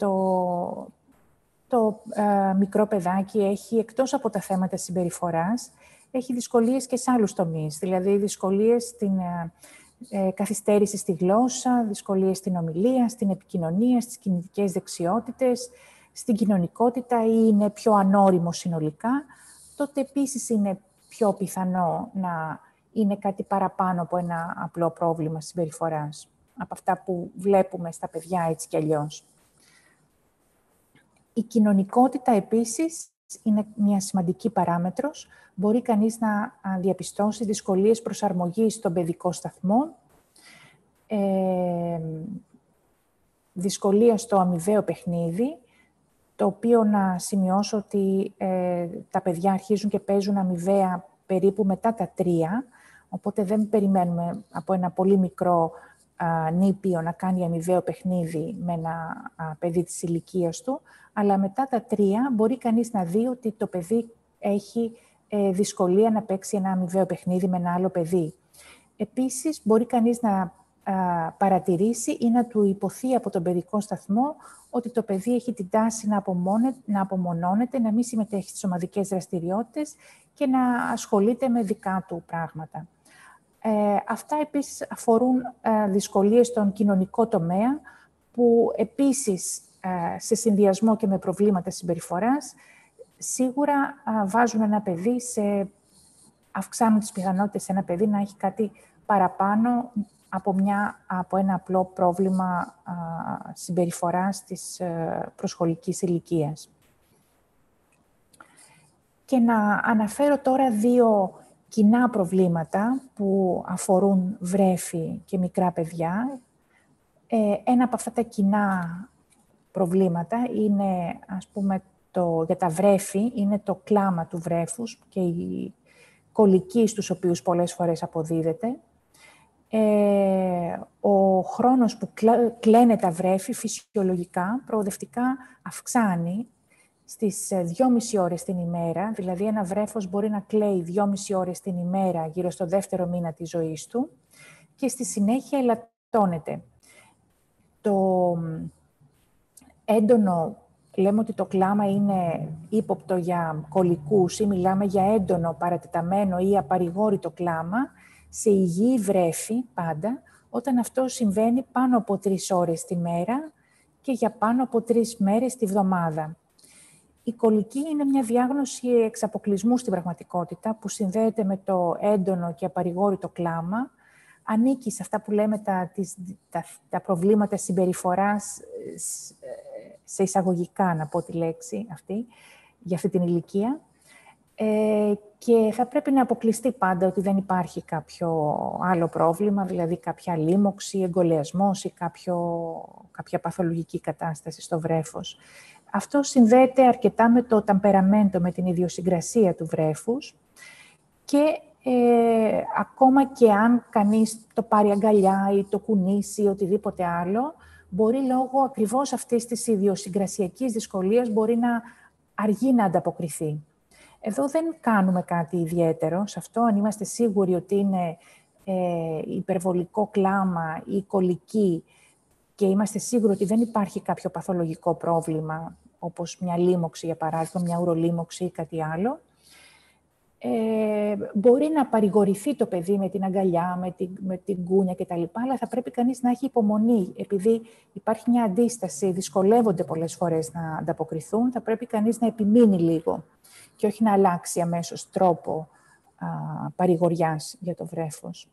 το μικρό παιδάκι έχει, εκτός από τα θέματα συμπεριφοράς, έχει δυσκολίες και σε άλλους τομείς, δηλαδή δυσκολίες στην καθυστέρηση στη γλώσσα, δυσκολίες στην ομιλία, στην επικοινωνία, στις κινητικές δεξιότητες, στην κοινωνικότητα ή είναι πιο ανώριμο συνολικά, τότε επίσης είναι πιο πιθανό να είναι κάτι παραπάνω από ένα απλό πρόβλημα συμπεριφοράς, από αυτά που βλέπουμε στα παιδιά έτσι κι αλλιώς. Η κοινωνικότητα επίσης είναι μια σημαντική παράμετρος. Μπορεί κανείς να διαπιστώσει δυσκολίες προσαρμογής στον παιδικό σταθμό, δυσκολία στο αμοιβαίο παιχνίδι, το οποίο να σημειώσω ότι τα παιδιά αρχίζουν και παίζουν αμοιβαία περίπου μετά τα 3, οπότε δεν περιμένουμε από ένα πολύ μικρό νήπιο να κάνει αμοιβαίο παιχνίδι με ένα παιδί της ηλικίας του, αλλά μετά τα 3 μπορεί κανείς να δει ότι το παιδί έχει δυσκολία να παίξει ένα αμοιβαίο παιχνίδι με ένα άλλο παιδί. Επίσης, μπορεί κανείς να παρατηρήσει ή να του υποθεί από τον παιδικό σταθμό ότι το παιδί έχει την τάση να απομονώνεται, να μην συμμετέχει στις ομαδικές δραστηριότητες και να ασχολείται με δικά του πράγματα. Αυτά επίσης αφορούν δυσκολίες στον κοινωνικό τομέα, που επίσης σε συνδυασμό και με προβλήματα συμπεριφοράς, σίγουρα βάζουν ένα παιδί αυξάνουν τις πιθανότητες σε ένα παιδί να έχει κάτι παραπάνω από ένα απλό πρόβλημα συμπεριφοράς της προσχολικής ηλικίας. Και να αναφέρω τώρα 2 κοινά προβλήματα που αφορούν βρέφη και μικρά παιδιά. Ένα από αυτά τα κοινά προβλήματα είναι, ας πούμε, για τα βρέφη, είναι το κλάμα του βρέφους και η κολική στους οποίους πολλές φορές αποδίδεται. Ο χρόνος που κλαίνε τα βρέφη φυσιολογικά, προοδευτικά αυξάνει στις 2,5 ώρες την ημέρα, δηλαδή ένα βρέφος μπορεί να κλαίει 2,5 ώρες την ημέρα γύρω στο 2ο μήνα της ζωής του και στη συνέχεια ελαττώνεται. Το έντονο, λέμε ότι το κλάμα είναι ύποπτο για κολικούς ή μιλάμε για έντονο, παρατεταμένο ή απαρηγόρητο κλάμα, σε υγιή βρέφη πάντα, όταν αυτό συμβαίνει πάνω από 3 ώρες τη μέρα και για πάνω από 3 μέρες τη βδομάδα. Η κολική είναι μια διάγνωση εξ αποκλεισμού στην πραγματικότητα, που συνδέεται με το έντονο και απαρηγόρητο κλάμα, ανήκει σε αυτά που λέμε τα προβλήματα συμπεριφοράς, σε εισαγωγικά να πω τη λέξη αυτή, για αυτή την ηλικία, και θα πρέπει να αποκλειστεί πάντα ότι δεν υπάρχει κάποιο άλλο πρόβλημα, δηλαδή κάποια λίμωξη, εγκολεασμός ή κάποια παθολογική κατάσταση στο βρέφος. Αυτό συνδέεται αρκετά με το ταμπεραμέντο, με την ιδιοσυγκρασία του βρέφους και ακόμα και αν κανείς το πάρει αγκαλιά ή το κουνήσει ή οτιδήποτε άλλο, μπορεί λόγω ακριβώς αυτής της ιδιοσυγκρασιακής δυσκολίας μπορεί να αργεί να ανταποκριθεί. Εδώ δεν κάνουμε κάτι ιδιαίτερο σε αυτό, αν είμαστε σίγουροι ότι είναι υπερβολικό κλάμα ή κολική και είμαστε σίγουροι ότι δεν υπάρχει κάποιο παθολογικό πρόβλημα, όπως μια λίμωξη, για παράδειγμα, μια ουρολίμωξη ή κάτι άλλο, μπορεί να παρηγορηθεί το παιδί με την αγκαλιά, με την κούνια κτλ. Αλλά θα πρέπει κανείς να έχει υπομονή. Επειδή υπάρχει μια αντίσταση, δυσκολεύονται πολλές φορές να ανταποκριθούν, θα πρέπει κανείς να επιμείνει λίγο και όχι να αλλάξει αμέσως τρόπο παρηγοριάς για το βρέφος.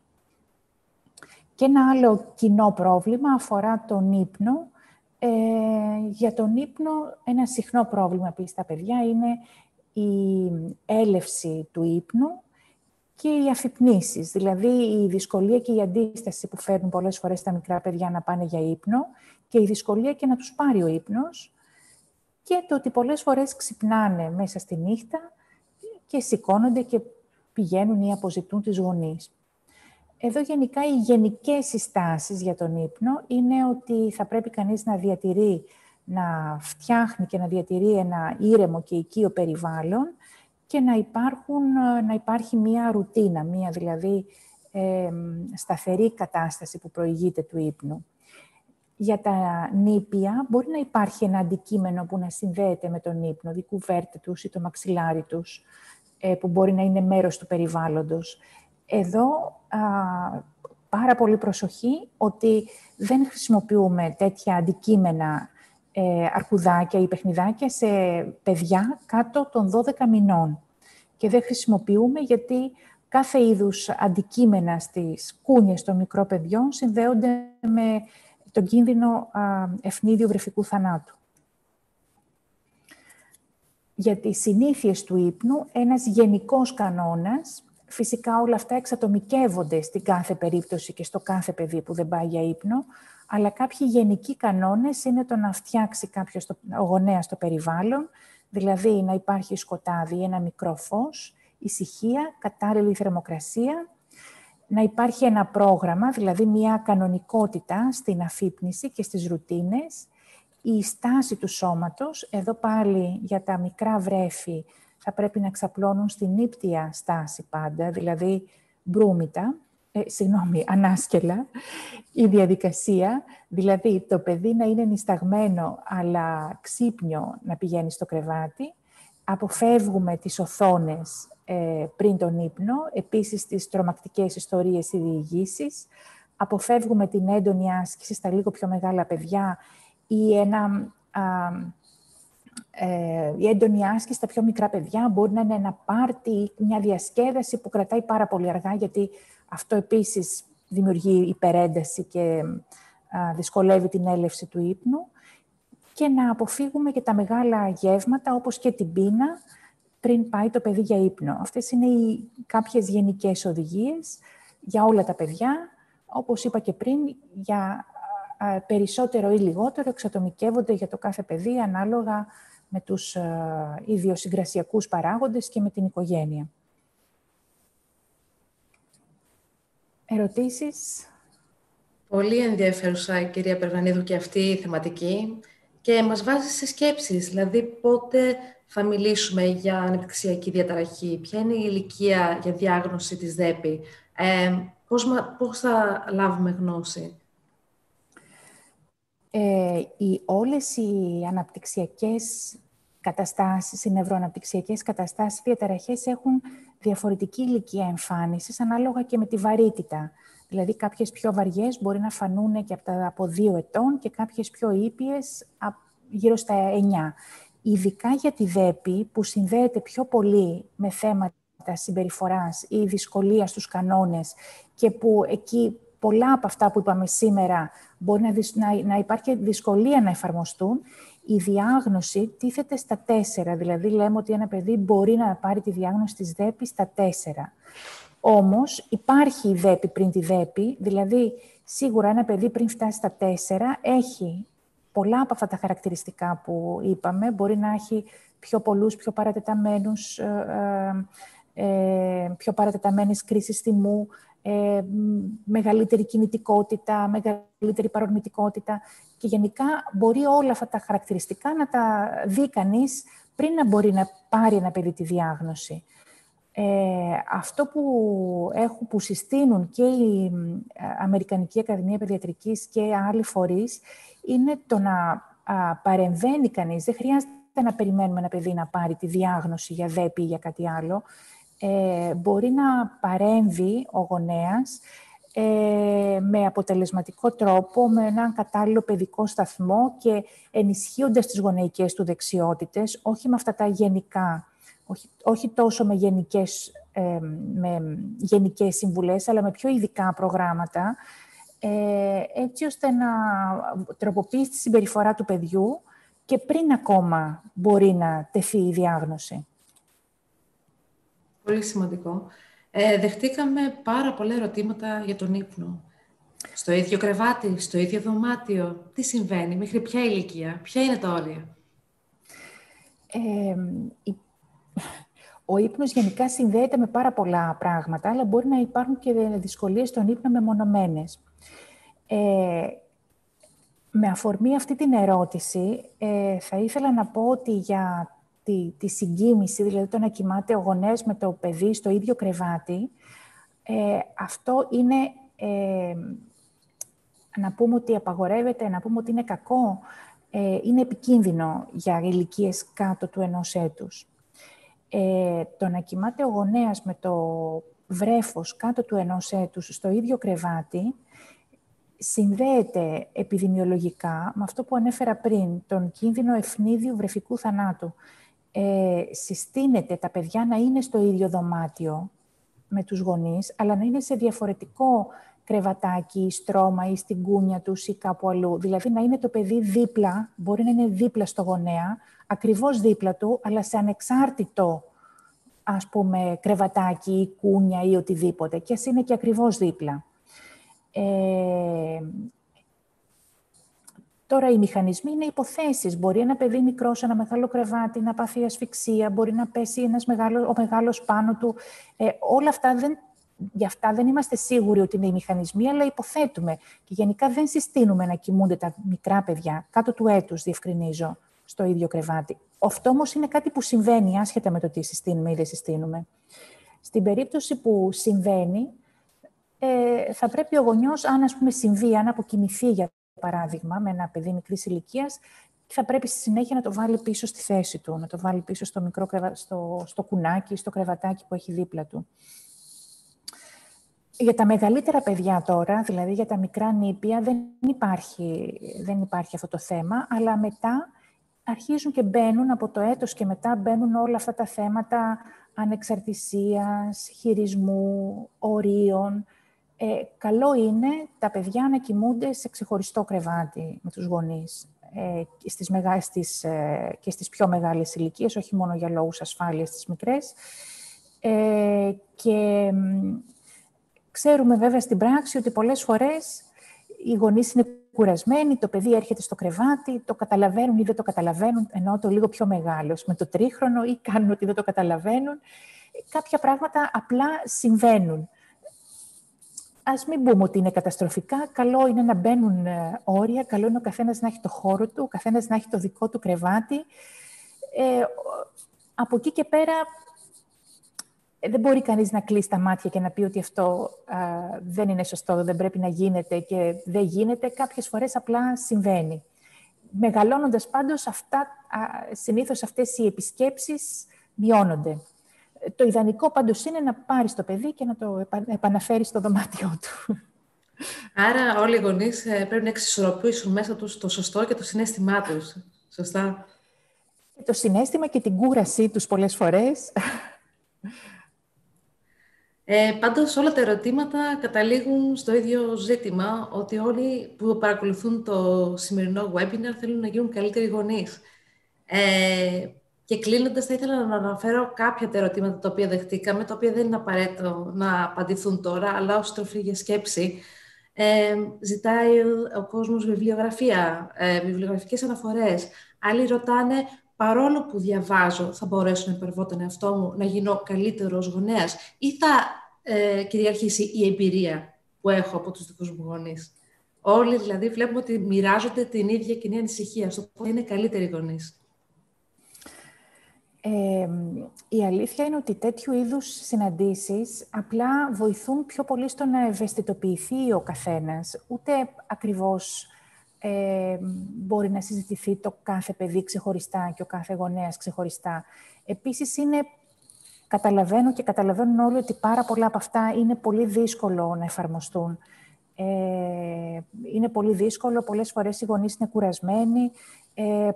Και ένα άλλο κοινό πρόβλημα αφορά τον ύπνο. Για τον ύπνο, ένα συχνό πρόβλημα επίσης στα παιδιά είναι η έλευση του ύπνου και οι αφυπνήσεις, δηλαδή η δυσκολία και η αντίσταση που φέρνουν πολλές φορές τα μικρά παιδιά να πάνε για ύπνο και η δυσκολία και να τους πάρει ο ύπνος και το ότι πολλές φορές ξυπνάνε μέσα στη νύχτα και σηκώνονται και πηγαίνουν ή αποζητούν τις γονείς. Εδώ γενικά οι γενικές συστάσεις για τον ύπνο είναι ότι θα πρέπει κανείς να διατηρεί, να φτιάχνει και να διατηρεί ένα ήρεμο και οικείο περιβάλλον και να υπάρχει μία ρουτίνα, μία δηλαδή σταθερή κατάσταση που προηγείται του ύπνου. Για τα νήπια μπορεί να υπάρχει ένα αντικείμενο που να συνδέεται με τον ύπνο, η κουβέρτα τους ή το μαξιλάρι τους, που μπορεί να είναι μέρος του περιβάλλοντος. Εδώ πάρα πολύ προσοχή ότι δεν χρησιμοποιούμε τέτοια αντικείμενα, αρκουδάκια ή παιχνιδάκια σε παιδιά κάτω των 12 μηνών. Και δεν χρησιμοποιούμε γιατί κάθε είδους αντικείμενα στις κούνιες των μικρών παιδιών συνδέονται με τον κίνδυνο ευνίδιου βρεφικού θανάτου. για τις συνήθειες του ύπνου, ένας γενικός κανόνας. Φυσικά όλα αυτά εξατομικεύονται στην κάθε περίπτωση και στο κάθε παιδί που δεν πάει για ύπνο, αλλά κάποιοι γενικοί κανόνες είναι το να φτιάξει κάποιος ο γονέας το περιβάλλον, δηλαδή να υπάρχει σκοτάδι, ένα μικρό φως, ησυχία, κατάλληλη θερμοκρασία, να υπάρχει ένα πρόγραμμα, δηλαδή μια κανονικότητα στην αφύπνιση και στις ρουτίνες, η στάση του σώματος, εδώ πάλι για τα μικρά βρέφη θα πρέπει να ξαπλώνουν στην ύπτια στάση πάντα, δηλαδή μπρούμητα, ανάσκελα, η διαδικασία, δηλαδή το παιδί να είναι νησταγμένο αλλά ξύπνιο να πηγαίνει στο κρεβάτι, αποφεύγουμε τις οθόνες πριν τον ύπνο, επίσης τις τρομακτικές ιστορίες ή διηγήσεις, αποφεύγουμε την έντονη άσκηση στα λίγο πιο μεγάλα παιδιά ή η έντονη άσκηση στα πιο μικρά παιδιά μπορεί να είναι ένα πάρτι, μια διασκέδαση που κρατάει πάρα πολύ αργά, γιατί αυτό επίσης δημιουργεί υπερένταση και δυσκολεύει την έλευση του ύπνου. Και να αποφύγουμε και τα μεγάλα γεύματα, όπως και την πείνα, πριν πάει το παιδί για ύπνο. Αυτές είναι κάποιες γενικές οδηγίες για όλα τα παιδιά. Όπως είπα και πριν, για περισσότερο ή λιγότερο εξατομικεύονται για το κάθε παιδί ανάλογα με τους ιδιοσυγκρασιακούς παράγοντες και με την οικογένεια. Ερωτήσεις? Πολύ ενδιαφέρουσα, κυρία Περβανίδου, και αυτή η θεματική και μας βάζει σε σκέψεις. Δηλαδή, πότε θα μιλήσουμε για αναπτυξιακή διαταραχή, ποια είναι η ηλικία για διάγνωση της ΔΕΠΗ, πώς θα λάβουμε γνώση. Όλες οι αναπτυξιακές καταστάσεις, οι νευροαναπτυξιακές καταστάσεις, διαταραχές έχουν διαφορετική ηλικία εμφάνισης, ανάλογα και με τη βαρύτητα. Δηλαδή, κάποιες πιο βαριές μπορεί να φανούν και από 2 ετών και κάποιες πιο ήπιες γύρω στα 9. Ειδικά για τη ΔΕΠΗ, που συνδέεται πιο πολύ με θέματα συμπεριφοράς ή δυσκολία στους κανόνες και που εκεί πολλά από αυτά που είπαμε σήμερα μπορεί να υπάρχει δυσκολία να εφαρμοστούν, η διάγνωση τίθεται στα 4. Δηλαδή, λέμε ότι ένα παιδί μπορεί να πάρει τη διάγνωση της ΔΕΠΗ στα 4. Όμως, υπάρχει η ΔΕΠΗ πριν τη ΔΕΠΗ, δηλαδή, σίγουρα ένα παιδί πριν φτάσει στα 4 έχει πολλά από αυτά τα χαρακτηριστικά που είπαμε. Μπορεί να έχει πιο πολλούς, πιο παρατεταμένες κρίσεις θυμού, μεγαλύτερη κινητικότητα, μεγαλύτερη παρορμητικότητα και γενικά μπορεί όλα αυτά τα χαρακτηριστικά να τα δει κανείς πριν να μπορεί να πάρει ένα παιδί τη διάγνωση. Αυτό που συστήνουν και η Αμερικανική Ακαδημία Παιδιατρικής και άλλοι φορείς είναι το να παρεμβαίνει κανείς. Δεν χρειάζεται να περιμένουμε ένα παιδί να πάρει τη διάγνωση για ΔΕΠΗ ή για κάτι άλλο. Μπορεί να παρέμβει ο γονέας με αποτελεσματικό τρόπο, με έναν κατάλληλο παιδικό σταθμό και ενισχύοντας τις γονεϊκές του δεξιότητες, όχι με αυτά τα γενικά, όχι τόσο με γενικές συμβουλές, αλλά με πιο ειδικά προγράμματα, έτσι ώστε να τροποποιήσει τη συμπεριφορά του παιδιού και πριν ακόμα μπορεί να τεθεί η διάγνωση. Πολύ σημαντικό. Δεχτήκαμε πάρα πολλά ερωτήματα για τον ύπνο. Στο ίδιο κρεβάτι, στο ίδιο δωμάτιο. Τι συμβαίνει, μέχρι ποια ηλικία, ποια είναι τα όρια? Ο ύπνος γενικά συνδέεται με πάρα πολλά πράγματα, αλλά μπορεί να υπάρχουν και δυσκολίες στον ύπνο μεμονωμένες. Με αφορμή αυτή την ερώτηση, θα ήθελα να πω ότι για τη συγκοίμηση, δηλαδή το να κοιμάται ο γονέας με το παιδί στο ίδιο κρεβάτι, αυτό είναι, να πούμε ότι απαγορεύεται, να πούμε ότι είναι κακό, είναι επικίνδυνο για ηλικίες κάτω του 1 έτους. Το να κοιμάται ο γονέας με το βρέφος κάτω του 1 έτους στο ίδιο κρεβάτι συνδέεται επιδημιολογικά με αυτό που ανέφερα πριν, τον κίνδυνο ευνίδιου βρεφικού θανάτου. Συστήνεται τα παιδιά να είναι στο ίδιο δωμάτιο με τους γονείς, αλλά να είναι σε διαφορετικό κρεβατάκι, στρώμα ή στην κούνια τους ή κάπου αλλού. Δηλαδή να είναι το παιδί δίπλα, μπορεί να είναι δίπλα στο γονέα, ακριβώς δίπλα του, αλλά σε ανεξάρτητο, ας πούμε, κρεβατάκι ή κούνια ή οτιδήποτε. Και ας είναι και ακριβώς δίπλα. Τώρα, οι μηχανισμοί είναι υποθέσεις. Μπορεί ένα παιδί μικρό σε ένα μεγάλο κρεβάτι να πάθει ασφυξία, μπορεί να πέσει ο μεγάλος πάνω του. Όλα αυτά γι' αυτά δεν είμαστε σίγουροι ότι είναι οι μηχανισμοί, αλλά υποθέτουμε. Και γενικά δεν συστήνουμε να κοιμούνται τα μικρά παιδιά, κάτω του έτους, διευκρινίζω, στο ίδιο κρεβάτι. Αυτό όμως είναι κάτι που συμβαίνει, άσχετα με το τι συστήνουμε ή δεν συστήνουμε. Στην περίπτωση που συμβαίνει, θα πρέπει ο γονιός, αν ας πούμε συμβεί, αν αποκοιμηθεί για παράδειγμα με ένα παιδί μικρής ηλικίας, θα πρέπει στη συνέχεια να το βάλει πίσω στη θέση του, να το βάλει πίσω στο μικρό στο κουνάκι, στο κρεβατάκι που έχει δίπλα του. Για τα μεγαλύτερα παιδιά τώρα, δηλαδή για τα μικρά νήπια, δεν υπάρχει αυτό το θέμα, αλλά μετά αρχίζουν και μπαίνουν, από το έτος και μετά μπαίνουν όλα αυτά τα θέματα ανεξαρτησίας, χειρισμού, ορίων. Καλό είναι τα παιδιά να κοιμούνται σε ξεχωριστό κρεβάτι με τους γονείς και στις πιο μεγάλες ηλικίες, όχι μόνο για λόγους ασφάλειας στις μικρές. Και ξέρουμε βέβαια στην πράξη ότι πολλές φορές οι γονείς είναι κουρασμένοι, το παιδί έρχεται στο κρεβάτι, το καταλαβαίνουν ή δεν το καταλαβαίνουν, ενώ το λίγο πιο μεγάλος, με το τρίχρονο, ή κάνουν ότι δεν το καταλαβαίνουν. Κάποια πράγματα απλά συμβαίνουν. Ας μην πούμε ότι είναι καταστροφικά. Καλό είναι να μπαίνουν όρια, καλό είναι ο καθένας να έχει το χώρο του, ο καθένας να έχει το δικό του κρεβάτι. Από εκεί και πέρα, δεν μπορεί κανείς να κλείσει τα μάτια και να πει ότι αυτό δεν είναι σωστό, δεν πρέπει να γίνεται και δεν γίνεται. Κάποιες φορές απλά συμβαίνει. Μεγαλώνοντας πάντως, συνήθως αυτές οι επισκέψεις μειώνονται. Το ιδανικό πάντως είναι να πάρεις το παιδί και να το επαναφέρεις στο δωμάτιό του. Άρα όλοι οι γονείς πρέπει να εξισορροπήσουν μέσα τους το σωστό και το συναίσθημά τους. Σωστά. Το συναίσθημα και την κούρασή τους πολλές φορές. Πάντως όλα τα ερωτήματα καταλήγουν στο ίδιο ζήτημα, ότι όλοι που παρακολουθούν το σημερινό webinar θέλουν να γίνουν καλύτεροι γονείς. Και κλείνοντας, θα ήθελα να αναφέρω κάποια τα ερωτήματα τα οποία δεχτήκαμε, τα οποία δεν είναι απαραίτητο να απαντηθούν τώρα, αλλά ως τροφή για σκέψη. Ζητάει ο κόσμος βιβλιογραφία, βιβλιογραφικές αναφορές. Άλλοι ρωτάνε, παρόλο που διαβάζω, θα μπορέσω να υπερβώ τον εαυτό μου, να γίνω καλύτερος γονέας, ή θα κυριαρχήσει η εμπειρία που έχω από τους δικούς μου γονείς. Όλοι δηλαδή βλέπουμε ότι μοιράζονται την ίδια κοινή ανησυχία, στο πώς είναι καλύτεροι γονείς. Η αλήθεια είναι ότι τέτοιου είδους συναντήσεις απλά βοηθούν πιο πολύ στο να ευαισθητοποιηθεί ο καθένας. Ούτε ακριβώς μπορεί να συζητηθεί το κάθε παιδί ξεχωριστά και ο κάθε γονέας ξεχωριστά. Επίσης, καταλαβαίνω και καταλαβαίνουν όλοι ότι πάρα πολλά από αυτά είναι πολύ δύσκολο να εφαρμοστούν. Είναι πολύ δύσκολο, πολλές φορές οι γονείς είναι κουρασμένοι,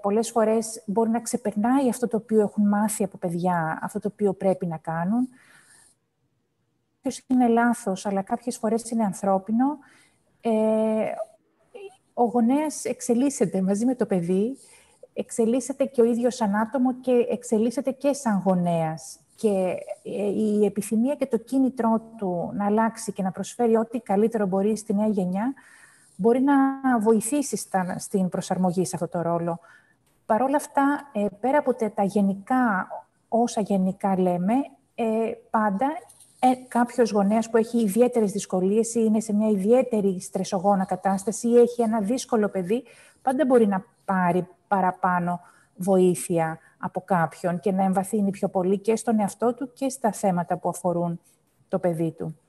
πολλές φορές μπορεί να ξεπερνάει αυτό το οποίο έχουν μάθει από παιδιά, αυτό το οποίο πρέπει να κάνουν. Είναι λάθος, αλλά κάποιες φορές είναι ανθρώπινο. Ο γονέας εξελίσσεται μαζί με το παιδί, εξελίσσεται και ο ίδιος σαν άτομο και εξελίσσεται και σαν γονέας. Και η επιθυμία και το κίνητρό του να αλλάξει και να προσφέρει ό,τι καλύτερο μπορεί στη νέα γενιά μπορεί να βοηθήσει στην προσαρμογή σε αυτό το ρόλο. Παρ' όλα αυτά, πέρα από τα γενικά, όσα γενικά λέμε, πάντα κάποιος γονέας που έχει ιδιαίτερες δυσκολίες ή είναι σε μια ιδιαίτερη στρεσογόνα κατάσταση ή έχει ένα δύσκολο παιδί, πάντα μπορεί να πάρει παραπάνω βοήθεια από κάποιον και να εμβαθύνει πιο πολύ και στον εαυτό του και στα θέματα που αφορούν το παιδί του.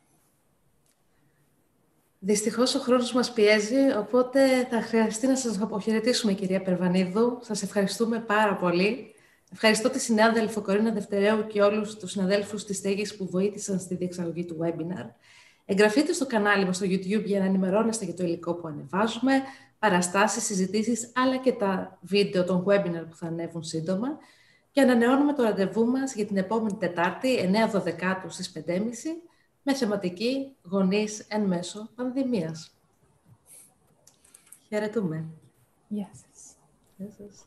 Δυστυχώς ο χρόνος μας πιέζει, οπότε θα χρειαστεί να σας αποχαιρετήσουμε, κυρία Περβανίδου. Σας ευχαριστούμε πάρα πολύ. Ευχαριστώ τη συνάδελφο Κορίνα Δευτερέου και όλους τους συναδέλφους της Στέγης που βοήθησαν στη διεξαγωγή του webinar. Εγγραφείτε στο κανάλι μας στο YouTube για να ενημερώνεστε για το υλικό που ανεβάζουμε, παραστάσεις, συζητήσεις, αλλά και τα βίντεο των webinar που θα ανέβουν σύντομα. Και ανανεώνουμε το ραντεβού μας για την επόμενη Τετάρτη, 9/12 στις 5:30, με θεματική γονείς εν μέσω πανδημίας. Χαιρετούμε. Γεια σας. Γεια σας.